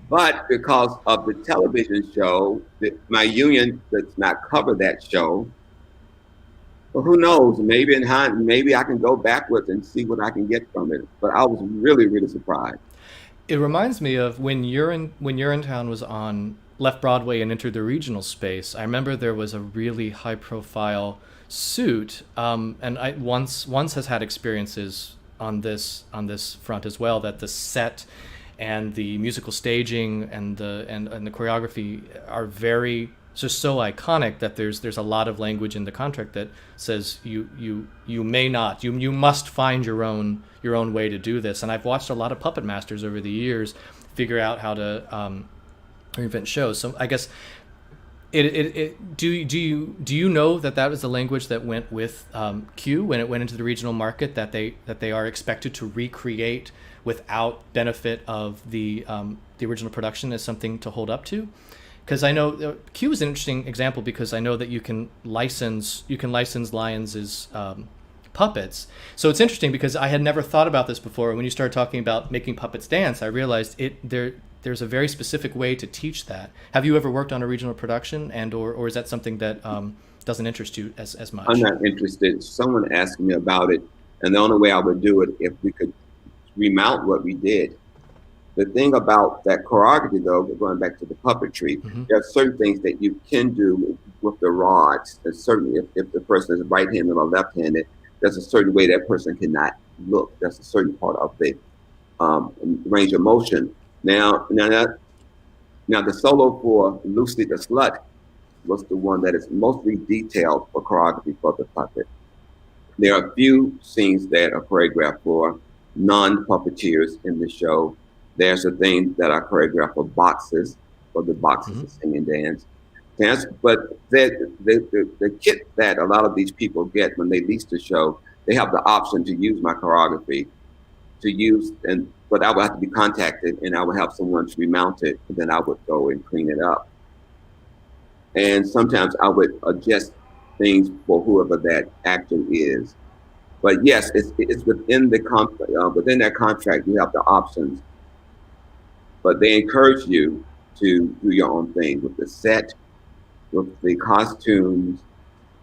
Speaker 19: but because of the television show, my union does not cover that show. But who knows? Maybe I can go backwards and see what I can get from it. But I was really, really surprised.
Speaker 7: It reminds me of when You're in Town was on, left Broadway and entered the regional space. I remember there was a really high-profile suit, and I once has had experiences on this front as well. That the set and the musical staging and the choreography are very just so iconic that there's a lot of language in the contract that says you must find your own way to do this. And I've watched a lot of puppet masters over the years figure out how to reinvent shows. So I guess do you know that was the language that went with Q when it went into the regional market, that they are expected to recreate without benefit of the original production as something to hold up to? Because I know Q is an interesting example, because I know that you can license Lions's puppets. So it's interesting because I had never thought about this before. When you started talking about making puppets dance, I realized there's a very specific way to teach that. Have you ever worked on a regional production, or is that something that doesn't interest you as much?
Speaker 19: I'm not interested. Someone asked me about it, and the only way I would do it if we could remount what we did. The thing about that choreography, though, going back to the puppetry, there are certain things that you can do with the rods. And certainly if the person is right-handed or left-handed, there's a certain way that person cannot look. That's a certain part of the range of motion. Now the solo for Lucy the Slut was the one that is mostly detailed for choreography for the puppet. There are a few scenes that are choreographed for non-puppeteers in the show. There's a thing that I choreograph for boxes, to sing and dance. But the kit that a lot of these people get when they lease the show, they have the option to use my choreography, but I would have to be contacted, and I would have someone to remount it, and then I would go and clean it up. And sometimes I would adjust things for whoever that actor is. But yes, it's within within that contract, you have the options. But they encourage you to do your own thing with the set, with the costumes,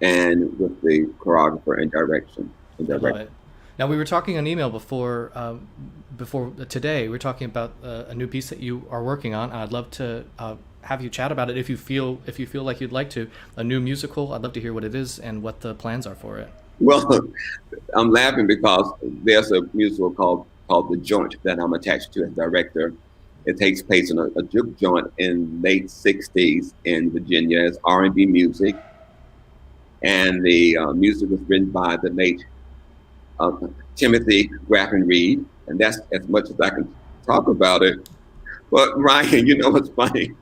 Speaker 19: and with the choreographer and direction.
Speaker 7: I love it. Now, we were talking on email before today. We were talking about a new piece that you are working on. I'd love to have you chat about it if you feel like you'd like to. A new musical. I'd love to hear what it is and what the plans are for it.
Speaker 19: Well, I'm laughing because there's a musical called The Joint that I'm attached to as director. It takes place in a juke joint in late 60s in Virginia. It's R&B music. And the music was written by the late Timothy Graffin Reed, and that's as much as I can talk about it. But Ryan, you know what's funny?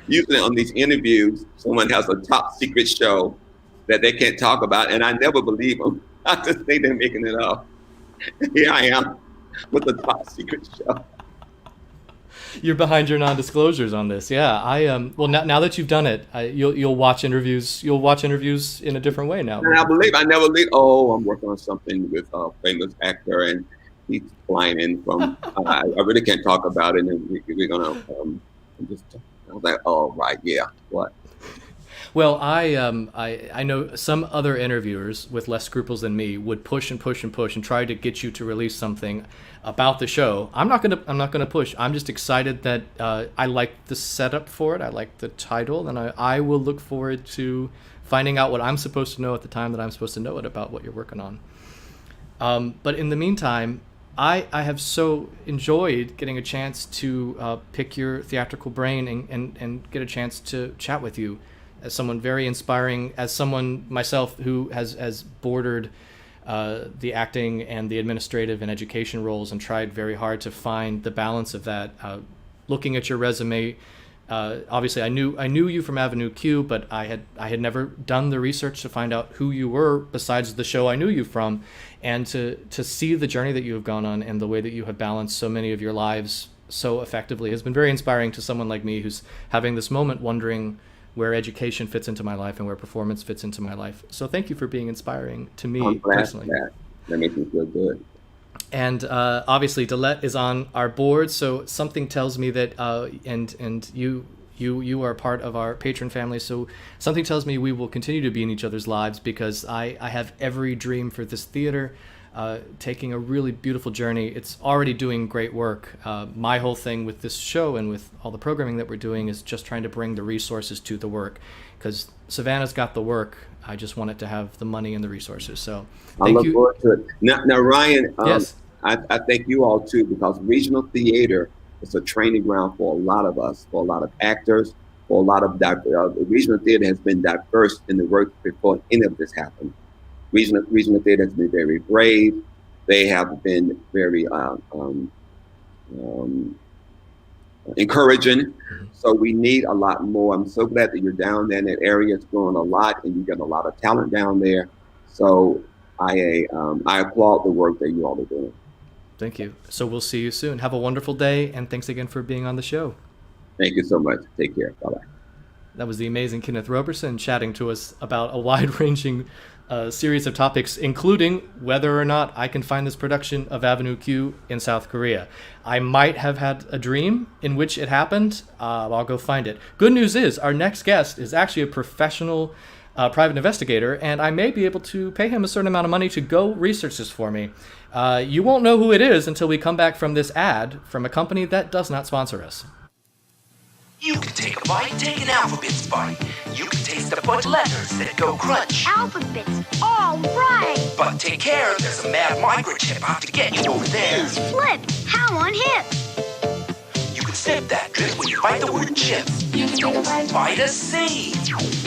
Speaker 19: Usually on these interviews, someone has a top secret show that they can't talk about, and I never believe them. I just think they're making it up. Here I am with a top secret show.
Speaker 7: You're behind your non-disclosures on this. Yeah, well, now that you've done it, you'll watch interviews. You'll watch interviews in a different way now.
Speaker 19: And I never believe. Oh, I'm working on something with a famous actor, and he's flying in from. I really can't talk about it, and we're gonna just. I was like, oh right, yeah, what?
Speaker 7: Well, I know some other interviewers with less scruples than me would push and push and push and try to get you to release something about the show. I'm not gonna push. I'm just excited that I like the setup for it. I like the title, and I will look forward to finding out what I'm supposed to know at the time that I'm supposed to know it about what you're working on. But in the meantime, I have so enjoyed getting a chance to pick your theatrical brain and get a chance to chat with you as someone very inspiring, as someone myself who has bordered the acting and the administrative and education roles and tried very hard to find the balance of that. Looking at your resume, obviously I knew you from Avenue Q, but I had never done the research to find out who you were besides the show I knew you from, and to see the journey that you have gone on and the way that you have balanced so many of your lives so effectively has been very inspiring to someone like me who's having this moment wondering where education fits into my life and where performance fits into my life. So thank you for being inspiring to me personally.
Speaker 19: That makes me feel good.
Speaker 7: And obviously, Delette is on our board, so something tells me that, and you are part of our patron family, so something tells me we will continue to be in each other's lives, because I have every dream for this theater, taking a really beautiful journey. It's already doing great work. My whole thing with this show and with all the programming that we're doing is just trying to bring the resources to the work, because Savannah's got the work. I just want it to have the money and the resources. So thank you.
Speaker 19: I look forward to it. Now Ryan,
Speaker 7: yes.
Speaker 19: I thank you all too, because regional theater is a training ground for a lot of us, for a lot of actors, for a lot of regional theater has been diverse in the work before any of this happened. Regional theater has been very brave. They have been very encouraging. So we need a lot more. I'm so glad that you're down there in that area. It's growing a lot, and you get a lot of talent down there. So I applaud the work that you all are doing.
Speaker 7: Thank you. So we'll see you soon. Have a wonderful day, and thanks again for being on the show.
Speaker 19: Thank you so much. Take care. Bye-bye.
Speaker 7: That was the amazing Kenneth Roberson chatting to us about a wide-ranging series of topics, including whether or not I can find this production of Avenue Q in South Korea. I might have had a dream in which it happened. I'll go find it. Good news is our next guest is actually a professional private investigator, and I may be able to pay him a certain amount of money to go research this for me. You won't know who it is until we come back from this ad from a company that does not sponsor us.
Speaker 20: You can take a bite, take an alphabets bite. You can taste a bunch of letters that go crunch.
Speaker 17: Alphabets, all right.
Speaker 20: But take care, there's a mad microchip out to get you over there.
Speaker 17: Please flip, how on hip.
Speaker 20: You can snip that drip when you bite the word chips. You can take a bite. Bite a C.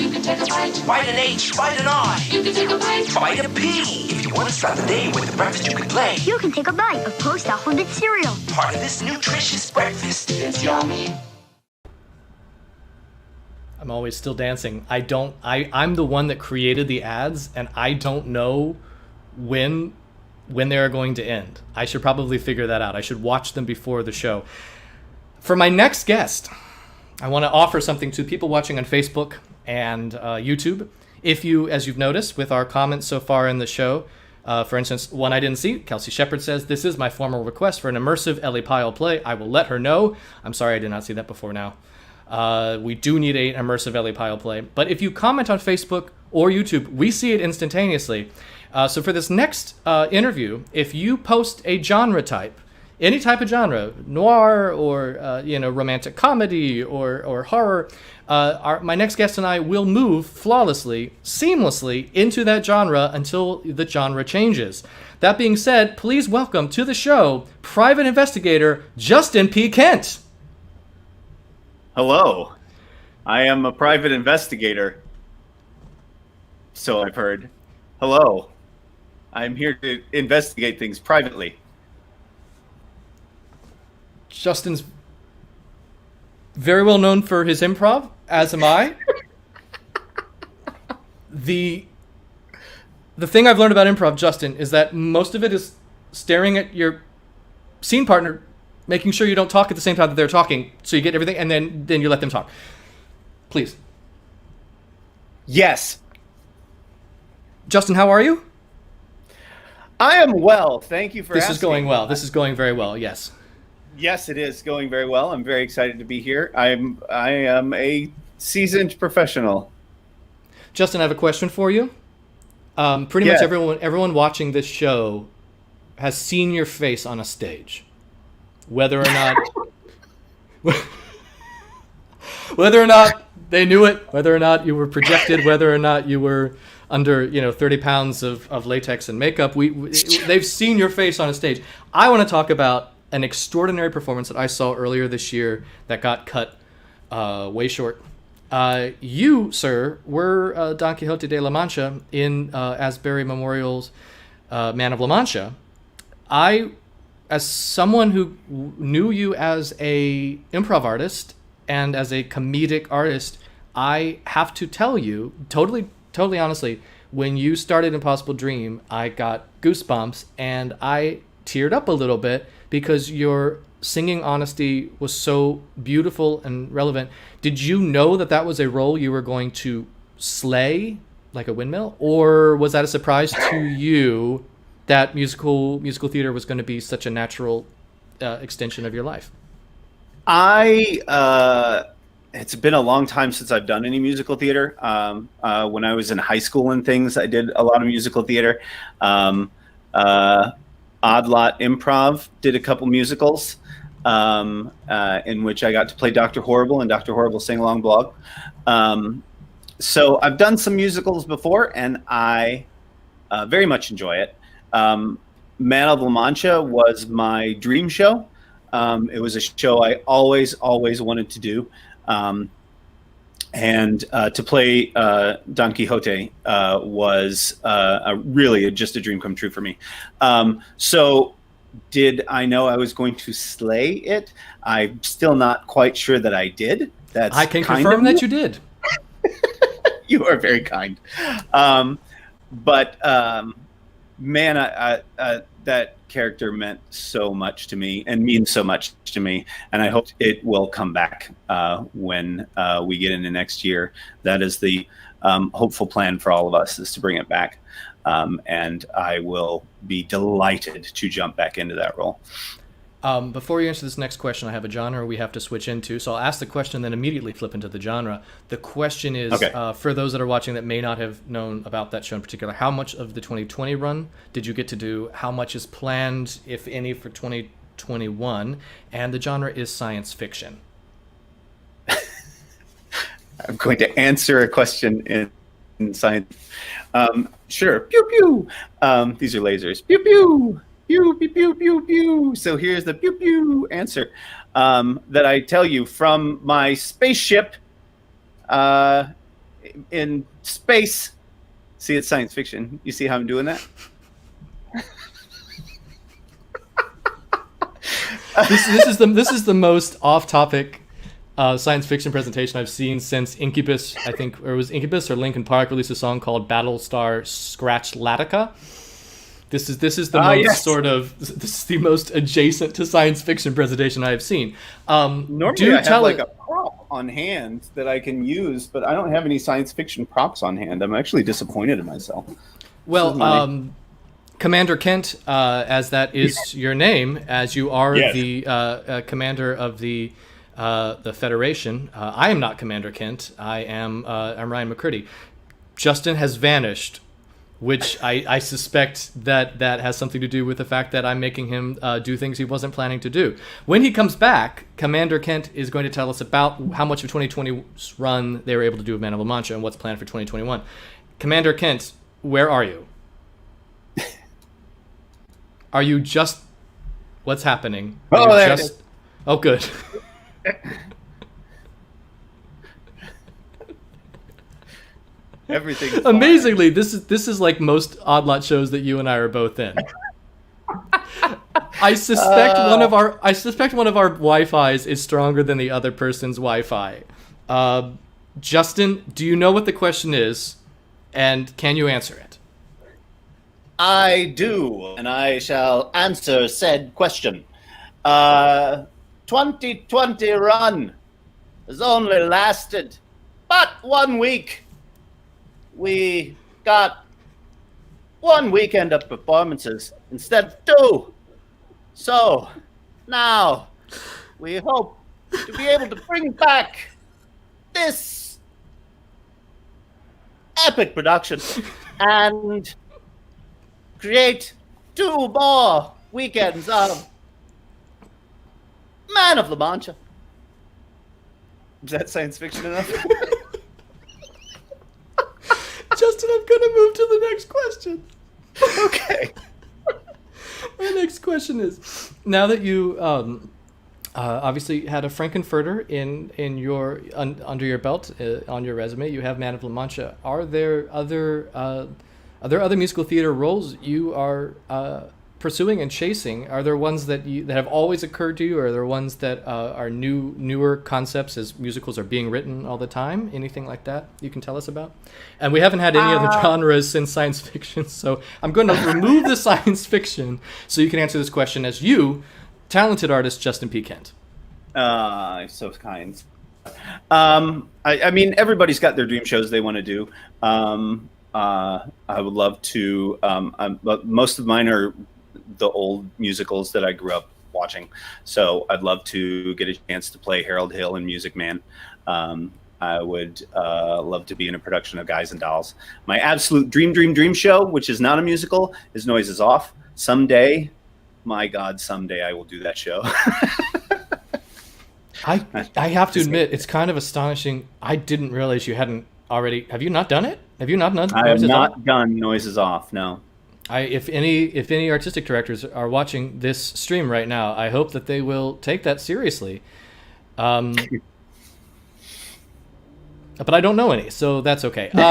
Speaker 20: You can take a bite. Bite an H, bite an I. You can take a bite. Bite a P. If you want to start the day with the breakfast you can play.
Speaker 17: You can take a bite of post-alphabet cereal.
Speaker 20: Part of this nutritious breakfast. It's yummy.
Speaker 7: I'm always still dancing. I'm the one that created the ads, and I don't know when they're going to end. I should probably figure that out. I should watch them before the show. For my next guest, I want to offer something to people watching on Facebook and YouTube. If you, as you've noticed with our comments so far in the show, for instance, one I didn't see, Kelsey Shepard says, "This is my formal request for an immersive Ellie Pyle play. I will let her know." I'm sorry I did not see that before now. We do need an immersive Ellie Pyle play. But if you comment on Facebook or YouTube, we see it instantaneously. So for this next interview, if you post a genre type, any type of genre, noir or romantic comedy or horror, my next guest and I will move flawlessly, seamlessly into that genre until the genre changes. That being said, please welcome to the show private investigator Justin P. Kent.
Speaker 21: Hello, I am a private investigator, so I've heard. Hello, I'm here to investigate things privately.
Speaker 7: Justin's very well known for his improv, as am I. The thing I've learned about improv, Justin, is that most of it is staring at your scene partner, making sure you don't talk at the same time that they're talking, so you get everything, and then you let them talk. Please.
Speaker 21: Yes.
Speaker 7: Justin, how are you?
Speaker 21: I am well. Thank you for asking.
Speaker 7: This is going well. This is going very well, yes.
Speaker 21: Yes, it is going very well. I'm very excited to be here. I am a seasoned professional.
Speaker 7: Justin, I have a question for you. Pretty much everyone watching this show has seen your face on a stage. Whether or not they knew it, whether or not you were projected, whether or not you were under 30 pounds of latex and makeup, they've seen your face on a stage. I want to talk about an extraordinary performance that I saw earlier this year that got cut way short. You, sir, were Don Quixote de la Mancha in Asbury Memorial's Man of La Mancha. I, as someone who knew you as a improv artist and as a comedic artist, I have to tell you, totally honestly, when you started Impossible Dream, I got goosebumps and I teared up a little bit because your singing honesty was so beautiful and relevant. Did you know that was a role you were going to slay like a windmill, or was that a surprise to you that musical theater was going to be such a natural extension of your life?
Speaker 21: It's been a long time since I've done any musical theater. When I was in high school and things, I did a lot of musical theater. Odd Lot Improv did a couple musicals in which I got to play Dr. Horrible and Dr. Horrible Sing-Along Blog. So I've done some musicals before, and I very much enjoy it. Man of La Mancha was my dream show. It was a show I always wanted to do. And to play Don Quixote was really just a dream come true for me. So did I know I was going to slay it? I'm still not quite sure that I did.
Speaker 7: I can confirm that you did.
Speaker 21: You are very kind. But man, that character meant so much to me and means so much to me, and I hope it will come back when we get into next year. That is the hopeful plan for all of us, is to bring it back, and I will be delighted to jump back into that role.
Speaker 7: Before you answer this next question, I have a genre we have to switch into, so I'll ask the question and then immediately flip into the genre. The question is, okay, for those that are watching that may not have known about that show in particular, how much of the 2020 run did you get to do? How much is planned, if any, for 2021? And the genre is science fiction.
Speaker 21: I'm going to answer a question in science. Sure. Pew, pew. These are lasers. Pew, pew. Pew, pew, pew, pew, pew. So here's the pew, pew answer that I tell you from my spaceship in space. See, it's science fiction. You see how I'm doing that?
Speaker 7: This is the most off-topic science fiction presentation I've seen since Incubus, I think, or it was Incubus or Linkin Park released a song called Battlestar Scratch-Latica. This is the most this is the most adjacent to science fiction presentation I have seen.
Speaker 21: Normally I have like a prop on hand that I can use, but I don't have any science fiction props on hand. I'm actually disappointed in myself.
Speaker 7: Well, Commander Kent, as that is your name, as you are the commander of the Federation. I am not Commander Kent. I'm Ryan McCurdy. Justin has vanished, which I suspect that has something to do with the fact that I'm making him do things he wasn't planning to do. When he comes back, Commander Kent is going to tell us about how much of 2020's run they were able to do with Man of La Mancha and what's planned for 2021. Commander Kent, where are you? Are you just... What's happening?
Speaker 21: Oh, there it is.
Speaker 7: Oh, good.
Speaker 21: Everything's
Speaker 7: Amazingly, this is like most Odd Lot shows that you and I are both in. I suspect one of our Wi-Fi's is stronger than the other person's Wi-Fi. Justin, do you know what the question is, and can you answer it?
Speaker 21: I do, and I shall answer said question. 2020 run has only lasted but 1 week. We got 1 weekend of performances instead of 2. So now we hope to be able to bring back this epic production and create 2 more weekends of Man of La Mancha. Is that science fiction enough?
Speaker 7: Justin, I'm going to move to the next question.
Speaker 21: Okay.
Speaker 7: My next question is, now that you obviously had a Frankenfurter in your under your belt on your resume, you have Man of La Mancha. Are there other musical theater roles you are pursuing and chasing? Are there ones that have always occurred to you, or are there ones that are newer concepts as musicals are being written all the time? Anything like that you can tell us about? And we haven't had any other genres since science fiction, so I'm going to remove the science fiction so you can answer this question as you, talented artist Justin P. Kent.
Speaker 21: So kind. I mean, everybody's got their dream shows they want to do. I would love to. But most of mine are the old musicals that I grew up watching. So I'd love to get a chance to play Harold Hill in Music Man. I would love to be in a production of Guys and Dolls. My absolute dream show, which is not a musical, is Noises Off. Someday, my God, someday I will do that show.
Speaker 7: I have to admit, it's kind of astonishing. I didn't realize you hadn't already. Have you not done it? Have you not done?
Speaker 21: I have not done Noises Off. No.
Speaker 7: If any artistic directors are watching this stream right now, I hope that they will take that seriously. But I don't know any, so that's okay. So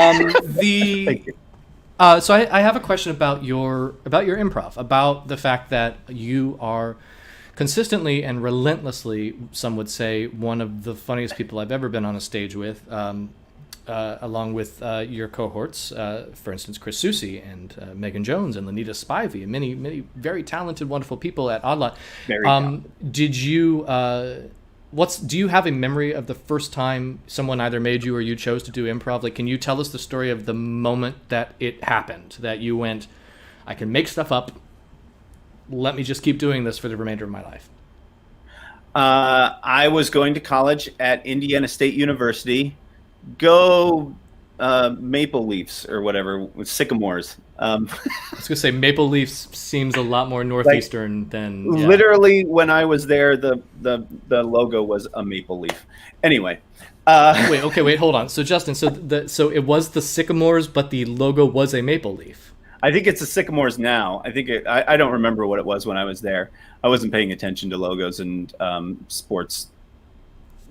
Speaker 7: I have a question about your improv, about the fact that you are consistently and relentlessly, some would say, one of the funniest people I've ever been on a stage with. Along with your cohorts, for instance, Chris Soucy and Megan Jones and Lanita Spivey and many very talented, wonderful people at Odd Lot. Did you do you have a memory of the first time someone either made you or you chose to do improv? Like, can you tell us the story of the moment that it happened, that you went, I can make stuff up, let me just keep doing this for the remainder of my life?
Speaker 21: I was going to college at Indiana State University. Go Maple Leafs or whatever, with Sycamores.
Speaker 7: I was going to say Maple Leafs seems a lot more northeastern than... Yeah.
Speaker 21: Literally, when I was there, the logo was a maple leaf. Anyway.
Speaker 7: Wait, hold on. So, Justin, so it was the Sycamores, but the logo was a maple leaf.
Speaker 21: I think it's the Sycamores now. I think I don't remember what it was when I was there. I wasn't paying attention to logos and sports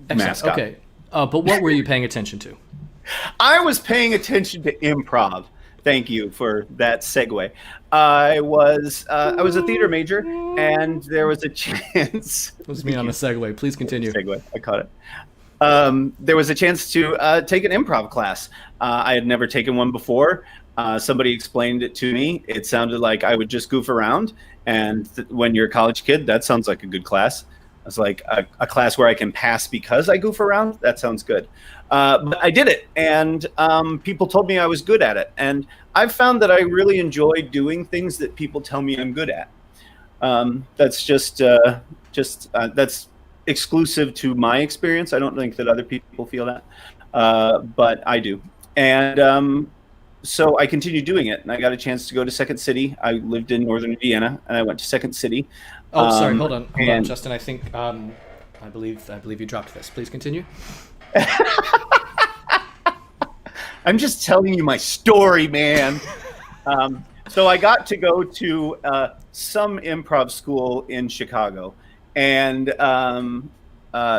Speaker 21: mascot.
Speaker 7: Okay. But what were you paying attention to?
Speaker 21: I was paying attention to improv. Thank you for that segue. I was a theater major, and there was a chance.
Speaker 7: It was me on the segue. Please continue.
Speaker 21: Segue. I caught it. There was a chance to take an improv class. I had never taken one before. Somebody explained it to me. It sounded like I would just goof around. And when you're a college kid, that sounds like a good class. It's like a class where I can pass because I goof around. That sounds good. But I did it, and people told me I was good at it. And I've found that I really enjoy doing things that people tell me I'm good at. That's that's exclusive to my experience. I don't think that other people feel that, but I do. And so I continued doing it, and I got a chance to go to Second City. I lived in Northern Indiana, and I went to Second City.
Speaker 7: Oh, sorry. Hold on, Justin. I think I believe you dropped this. Please continue.
Speaker 21: I'm just telling you my story, man. So I got to go to some improv school in Chicago, and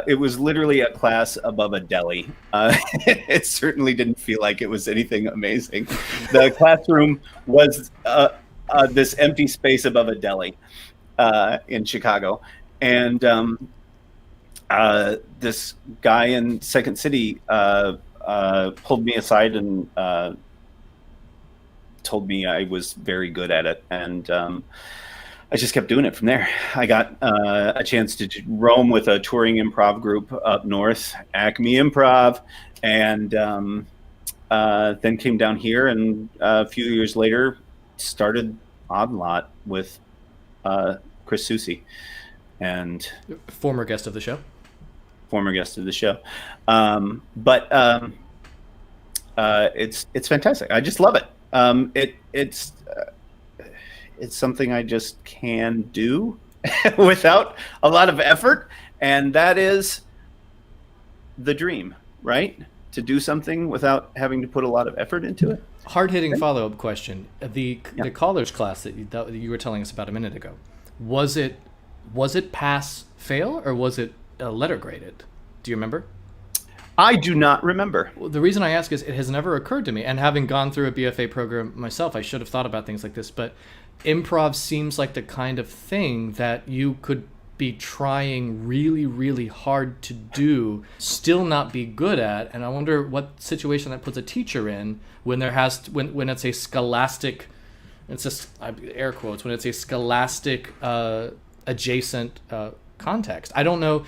Speaker 21: it was literally a class above a deli. It certainly didn't feel like it was anything amazing. The classroom was this empty space above a deli in Chicago. And this guy in Second City pulled me aside and told me I was very good at it. And I just kept doing it from there. I got a chance to roam with a touring improv group up north, Acme Improv, and then came down here, and a few years later started Odd Lot with Chris Soucy, and
Speaker 7: former guest of the show.
Speaker 21: It's fantastic. I just love it. It's something I just can do without a lot of effort. And that is the dream, right? To do something without having to put a lot of effort into it.
Speaker 7: Hard-hitting follow-up question. The college class that you were telling us about a minute ago, was it pass-fail or was it letter graded? Do you remember?
Speaker 21: I do not remember.
Speaker 7: Well, the reason I ask is it has never occurred to me, and having gone through a BFA program myself, I should have thought about things like this, but improv seems like the kind of thing that you could be trying really, really hard to do, still not be good at, and I wonder what situation that puts a teacher in when when it's a scholastic, it's just air quotes, when it's a scholastic adjacent context. I don't know.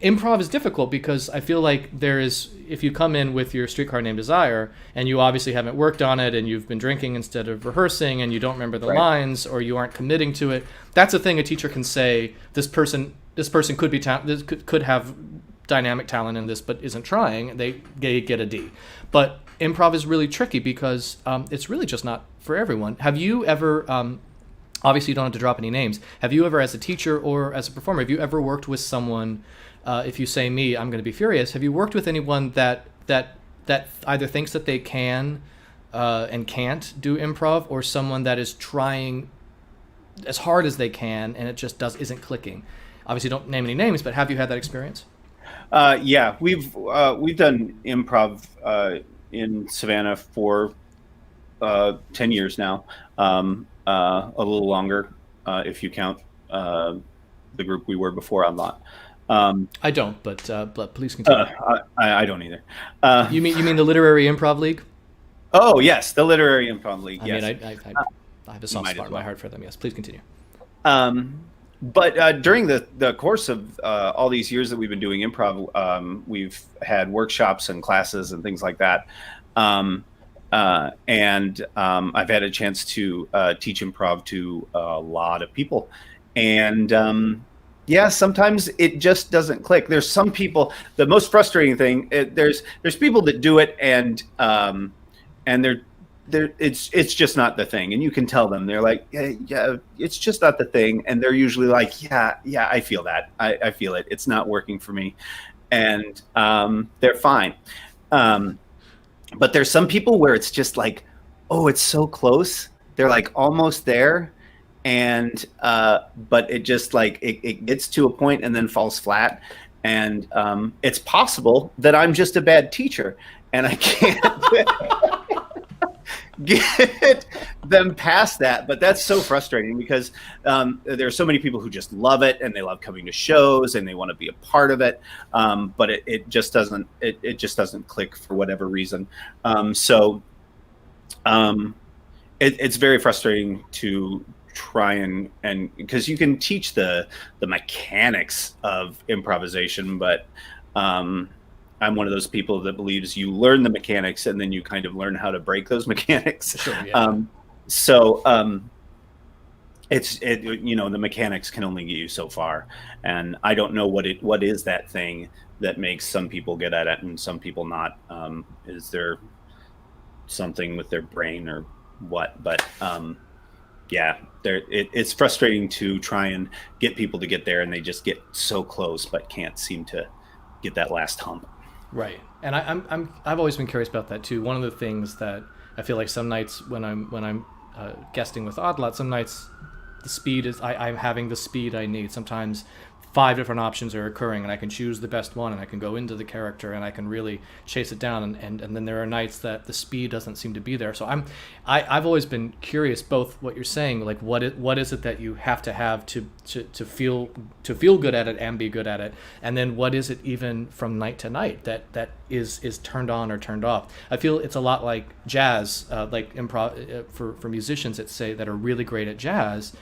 Speaker 7: Improv is difficult because I feel like if you come in with your Streetcar Named Desire and you obviously haven't worked on it and you've been drinking instead of rehearsing and you don't remember the lines or you aren't committing to it, that's a thing a teacher can say, this person could be could have dynamic talent in this but isn't trying, they get a D. But improv is really tricky because it's really just not for everyone. Have you ever, obviously you don't have to drop any names, have you ever as a teacher or as a performer, have you ever worked with someone, if you say me, I'm going to be furious, have you worked with anyone that either thinks that they can and can't do improv, or someone that is trying as hard as they can and it just isn't clicking? Obviously don't name any names, but have you had that experience?
Speaker 21: Yeah, we've done improv in Savannah for 10 years now, a little longer if you count the group we were before on Lot.
Speaker 7: I don't, but please continue.
Speaker 21: I don't either.
Speaker 7: You mean the Literary Improv League?
Speaker 21: Oh yes, the Literary Improv League.
Speaker 7: I
Speaker 21: Yes.
Speaker 7: mean, I have a soft spot in my heart for them. Yes, please continue.
Speaker 21: But during the course of all these years that we've been doing improv, we've had workshops and classes and things like that. And I've had a chance to teach improv to a lot of people. And yeah, sometimes it just doesn't click. There's some people, the most frustrating thing, there's people that do it and it's just not the thing, and you can tell them. They're like, yeah, it's just not the thing, and they're usually like, yeah, I feel that, I feel it. It's not working for me, and they're fine. But there's some people where it's just like, oh, it's so close. They're like almost there, and but it just like it gets to a point and then falls flat. And it's possible that I'm just a bad teacher, and I can't get them past that. But that's so frustrating because there are so many people who just love it and they love coming to shows and they want to be a part of it, but it just doesn't click for whatever reason. It's very frustrating to try and because you can teach the mechanics of improvisation, but I'm one of those people that believes you learn the mechanics and then you kind of learn how to break those mechanics.
Speaker 7: Sure, yeah.
Speaker 21: The mechanics can only get you so far, and I don't know what is that thing that makes some people get at it and some people not. Is there something with their brain or what? But yeah, it's frustrating to try and get people to get there, and they just get so close but can't seem to get that last hump.
Speaker 7: Right, and I've always been curious about that too. One of the things that I feel like some nights when I'm guesting with Odd Lot, some nights the speed is I'm having the speed I need. Sometimes 5 different options are occurring, and I can choose the best one, and I can go into the character, and I can really chase it down. And then there are nights that the speed doesn't seem to be there. So I've always been curious, both what you're saying, like what is it that you have to feel good at it and be good at it, and then what is it even from night to night that is turned on or turned off. I feel it's a lot like jazz, like improv for musicians that are really great at jazz,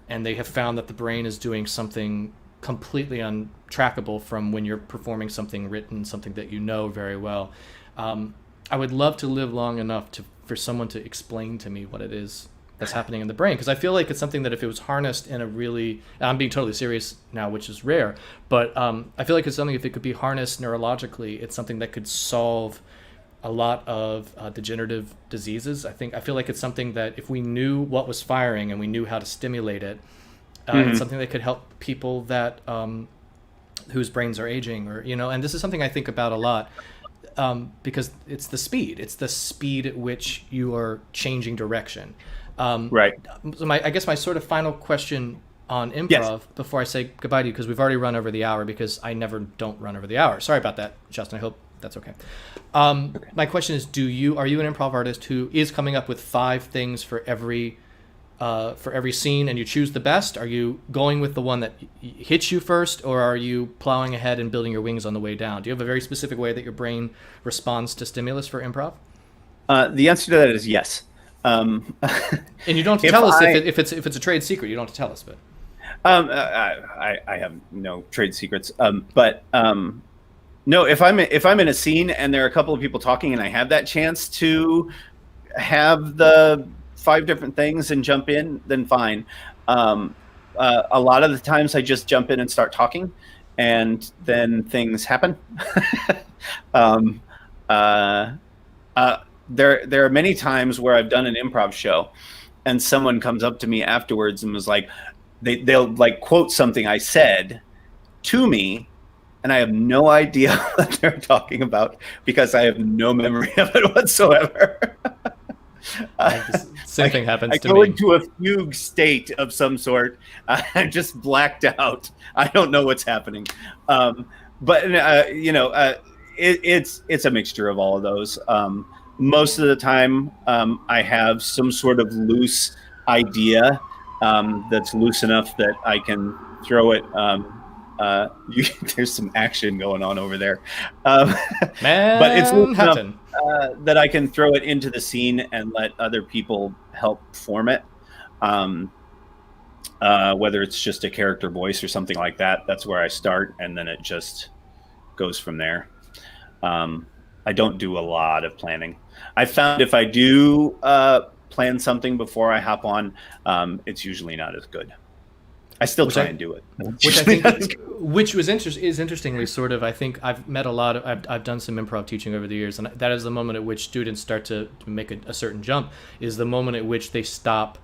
Speaker 7: and they have found that the brain is doing something completely untrackable from when you're performing something written, something that you know very well. I would love to live long enough for someone to explain to me what it is that's happening in the brain, because I feel like it's something that if it was harnessed in a really, I'm being totally serious now, which is rare, but I feel like it's something, if it could be harnessed neurologically, it's something that could solve a lot of degenerative diseases. I feel like it's something that if we knew what was firing and we knew how to stimulate it, it's something that could help people that whose brains are aging, or and this is something I think about a lot, because it's the speed at which you are changing direction.
Speaker 21: Right.
Speaker 7: So I guess my sort of final question on improv, before I say goodbye to you, because we've already run over the hour, because I never don't run over the hour. Sorry about that, Justin. I hope that's okay. My question is, are you an improv artist who is coming up with 5 things for every scene, and you choose the best? Are you going with the one that hits you first, or are you plowing ahead and building your wings on the way down? Do you have a very specific way that your brain responds to stimulus for improv?
Speaker 21: The answer to that is yes.
Speaker 7: And you don't have to tell us if it's a trade secret. You don't have to tell us, but
Speaker 21: I have no trade secrets. But no, if I'm in a scene and there are a couple of people talking and I have that chance to have the 5 different things and jump in, then fine. A lot of the times I just jump in and start talking, and then things happen. There are many times where I've done an improv show and someone comes up to me afterwards and was like, they'll like quote something I said to me, and I have no idea what they're talking about because I have no memory of it whatsoever.
Speaker 7: Same thing happens to me.
Speaker 21: I go into a fugue state of some sort. I'm just blacked out. I don't know what's happening. But it's a mixture of all of those. Most of the time, I have some sort of loose idea that's loose enough that I can throw it. There's some action going on over there. But it's loose enough that I can throw it into the scene and let other people help form it. Whether it's just a character voice or something like that, that's where I start, and then it just goes from there. I don't do a lot of planning. I found if I do plan something before I hop on, it's usually not as good. I still try and do it,
Speaker 7: which is interestingly sort of. I think I've met a lot of. I've done some improv teaching over the years, and that is the moment at which students start to make a certain jump. Is the moment at which they start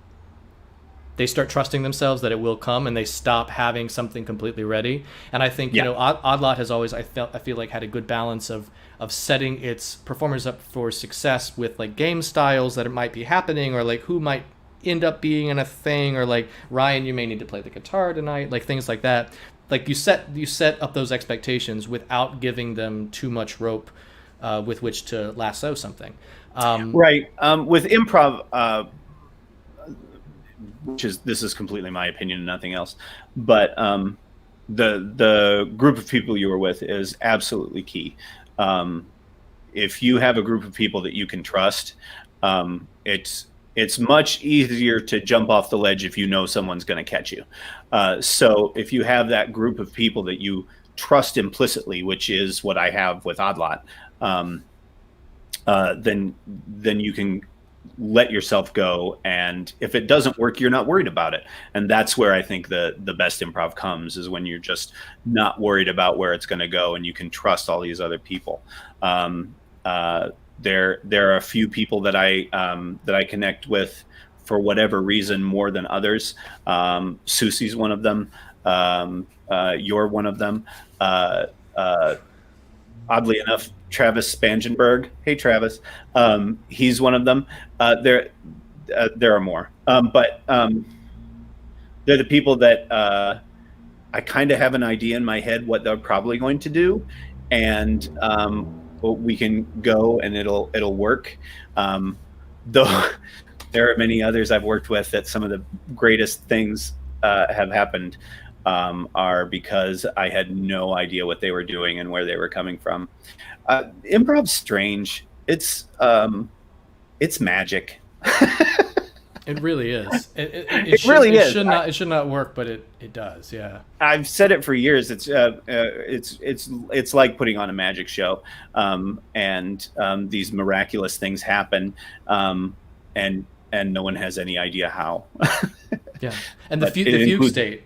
Speaker 7: trusting themselves that it will come, and they stop having something completely ready. And I think Odd Lot has always I feel like had a good balance of setting its performers up for success with like game styles that it might be happening, or like who might end up being in a thing, or like, Ryan, you may need to play the guitar tonight, like things like that. Like you set up those expectations without giving them too much rope with which to lasso something.
Speaker 21: Right. With improv, this is completely my opinion and nothing else, but the group of people you were with is absolutely key. If you have a group of people that you can trust, it's much easier to jump off the ledge if you know someone's going to catch you. So if you have that group of people that you trust implicitly, which is what I have with Odd Lot, then you can let yourself go. And if it doesn't work, you're not worried about it. And that's where I think the best improv comes, is when you're just not worried about where it's going to go and you can trust all these other people. There are a few people that I connect with for whatever reason more than others. Susie's one of them. You're one of them. Oddly enough, Travis Spangenberg. Hey, Travis. He's one of them. There are more, but they're the people that I kind of have an idea in my head what they're probably going to do, and we can go and it'll work. Though there are many others I've worked with that some of the greatest things have happened are because I had no idea what they were doing and where they were coming from. Improv's strange. It's magic.
Speaker 7: It really is.
Speaker 21: It really is.
Speaker 7: It should not work, but it does. Yeah.
Speaker 21: I've said it for years. It's like putting on a magic show, and these miraculous things happen, and no one has any idea how.
Speaker 7: Yeah, and the fugue state.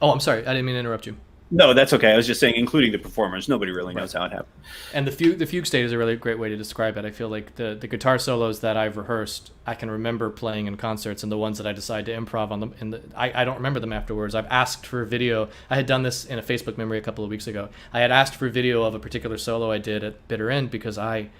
Speaker 7: Oh, I'm sorry. I didn't mean to interrupt you.
Speaker 21: No, that's okay. I was just saying, including the performers, nobody really knows how it happened.
Speaker 7: And the fugue state is a really great way to describe it. I feel like the guitar solos that I've rehearsed, I can remember playing in concerts, and the ones that I decide to improv on them, I don't remember them afterwards. I've asked for a video. I had done this in a Facebook memory a couple of weeks ago. I had asked for a video of a particular solo I did at Bitter End because I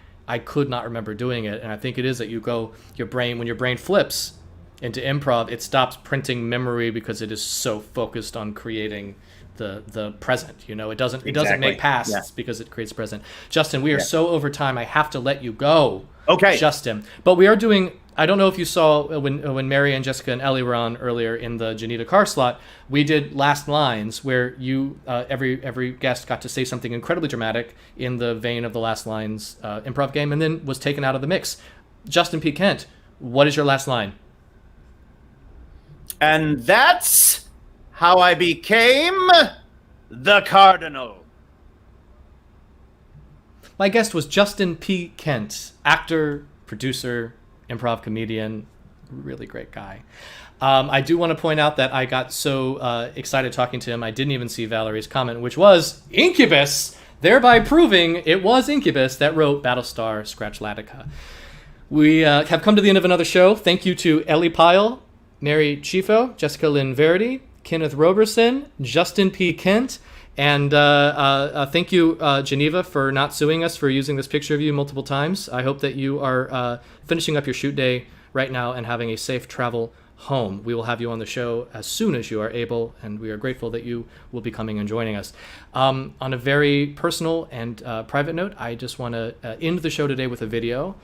Speaker 7: could not remember doing it, and I think it is that when your brain flips into improv, it stops printing memory because it is so focused on creating the present. It doesn't make pasts because it creates present. Justin, we are so over time. I have to let you go.
Speaker 21: Okay,
Speaker 7: Justin. But we are doing. I don't know if you saw when Mary and Jessica and Ellie were on earlier in the Janita Carr slot. We did last lines where you every guest got to say something incredibly dramatic in the vein of the last lines improv game, and then was taken out of the mix. Justin P. Kent, what is your last line?
Speaker 21: And that's how I became the Cardinal.
Speaker 7: My guest was Justin P. Kent, actor, producer, improv comedian, really great guy. I do want to point out that I got so excited talking to him, I didn't even see Valerie's comment, which was Incubus, thereby proving it was Incubus that wrote Battlestar Scratchlatica. We have come to the end of another show. Thank you to Ellie Pyle, Mary Chifo, Jessica Lynn Verity, Kenneth Roberson, Justin P. Kent, and thank you, Geneva, for not suing us for using this picture of you multiple times. I hope that you are finishing up your shoot day right now and having a safe travel home. We will have you on the show as soon as you are able, and we are grateful that you will be coming and joining us. On a very personal and private note, I just want to end the show today with a video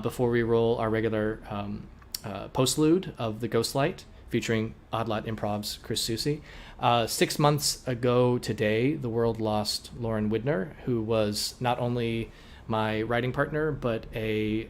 Speaker 7: before we roll our regular postlude of The Ghostlight, featuring Odd Lot Improv's Chris Susi. 6 months ago today, the world lost Lauren Widner, who was not only my writing partner, but a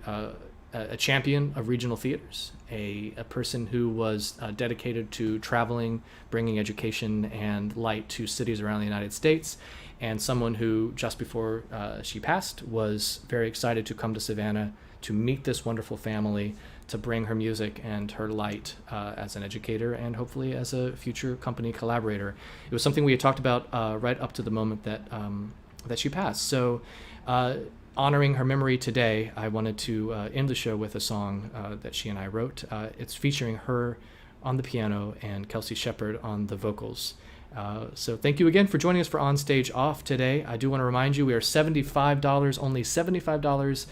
Speaker 7: champion of regional theaters, a person who was dedicated to traveling, bringing education and light to cities around the United States, and someone who, just before she passed, was very excited to come to Savannah to meet this wonderful family, to bring her music and her light as an educator and hopefully as a future company collaborator. It was something we had talked about right up to the moment that she passed. So honoring her memory today, I wanted to end the show with a song that she and I wrote. It's featuring her on the piano and Kelsey Shepard on the vocals. So thank you again for joining us for On Stage Off today. I do want to remind you we are $75, only $75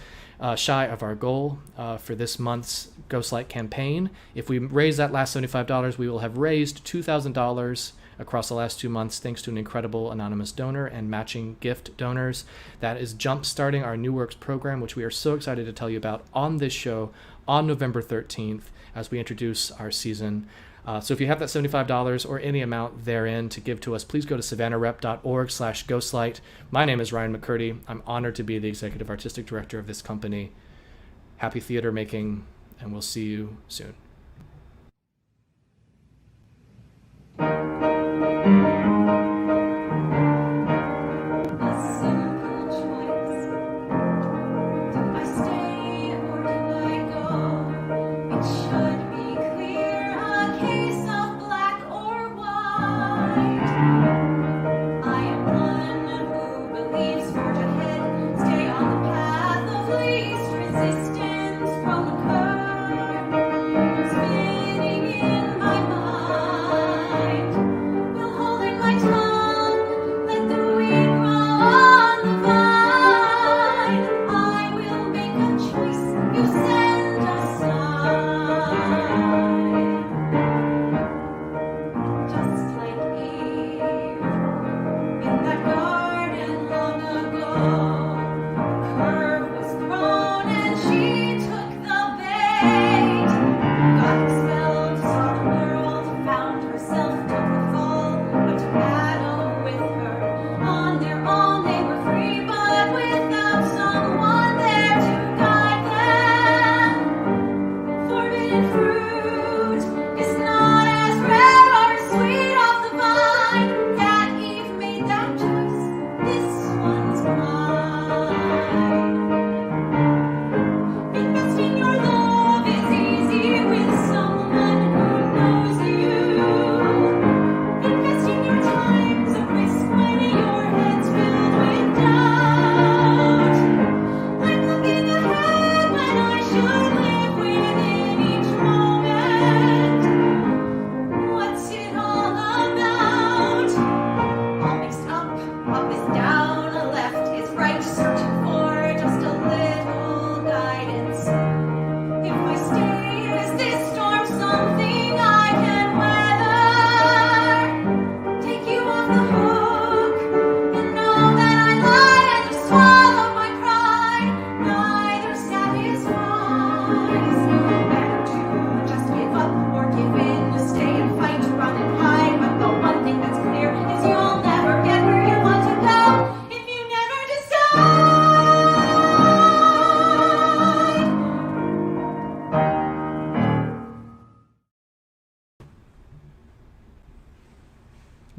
Speaker 7: shy of our goal for this month's Ghostlight campaign. If we raise that last $75, we will have raised $2,000 across the last 2 months thanks to an incredible anonymous donor and matching gift donors. That is jump-starting our New Works program, which we are so excited to tell you about on this show on November 13th as we introduce our season. So if you have that $75 or any amount therein to give to us, please go to savannarep.org/ghostlight. My name is Ryan McCurdy. I'm honored to be the executive artistic director of this company. Happy theater making, and we'll see you soon.
Speaker 1: Resistance from the curve.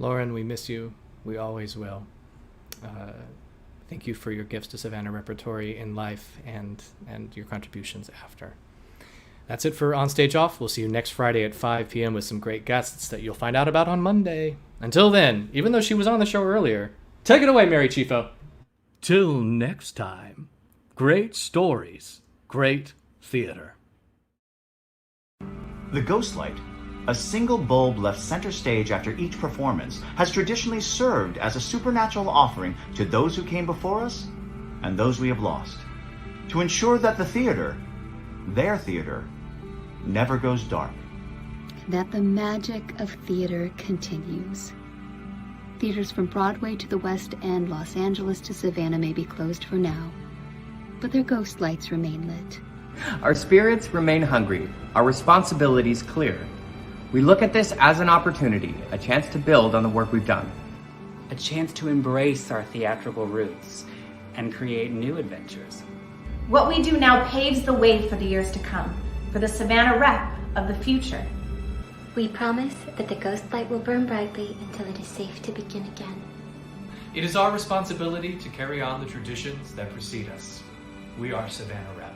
Speaker 7: Lauren, we miss you. We always will. Thank you for your gifts to Savannah Repertory in life and your contributions after. That's it for OnStageOff. We'll see you next Friday at 5 p.m. with some great guests that you'll find out about on Monday. Until then, even though she was on the show earlier, take it away, Mary Chiefo.
Speaker 1: Till next time, great stories, great theater.
Speaker 22: The Ghost Light, a single bulb left center stage after each performance, has traditionally served as a supernatural offering to those who came before us and those we have lost, to ensure that the theater, their theater, never goes dark.
Speaker 2: That the magic of theater continues. Theaters from Broadway to the West End, Los Angeles to Savannah may be closed for now, but their ghost lights remain lit.
Speaker 3: Our spirits remain hungry. Our responsibilities clear. We look at this as an opportunity, a chance to build on the work we've done.
Speaker 4: A chance to embrace our theatrical roots and create new adventures.
Speaker 5: What we do now paves the way for the years to come, for the Savannah rep of the future.
Speaker 6: We promise that the ghost light will burn brightly until it is safe to begin again.
Speaker 7: It is our responsibility to carry on the traditions that precede us. We are Savannah Rep.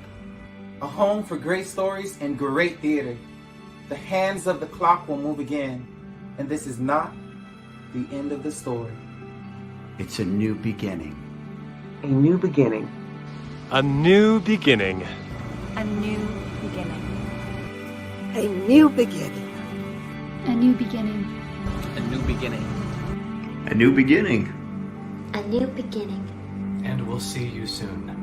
Speaker 8: A home for great stories and great theater. The hands of the clock will move again, and this is not the end of the story.
Speaker 9: It's a new beginning.
Speaker 8: A new beginning.
Speaker 10: A new beginning.
Speaker 15: A new beginning.
Speaker 11: A new beginning.
Speaker 2: A new beginning.
Speaker 21: A new beginning.
Speaker 9: A new beginning.
Speaker 6: A new beginning.
Speaker 7: And we'll see you soon.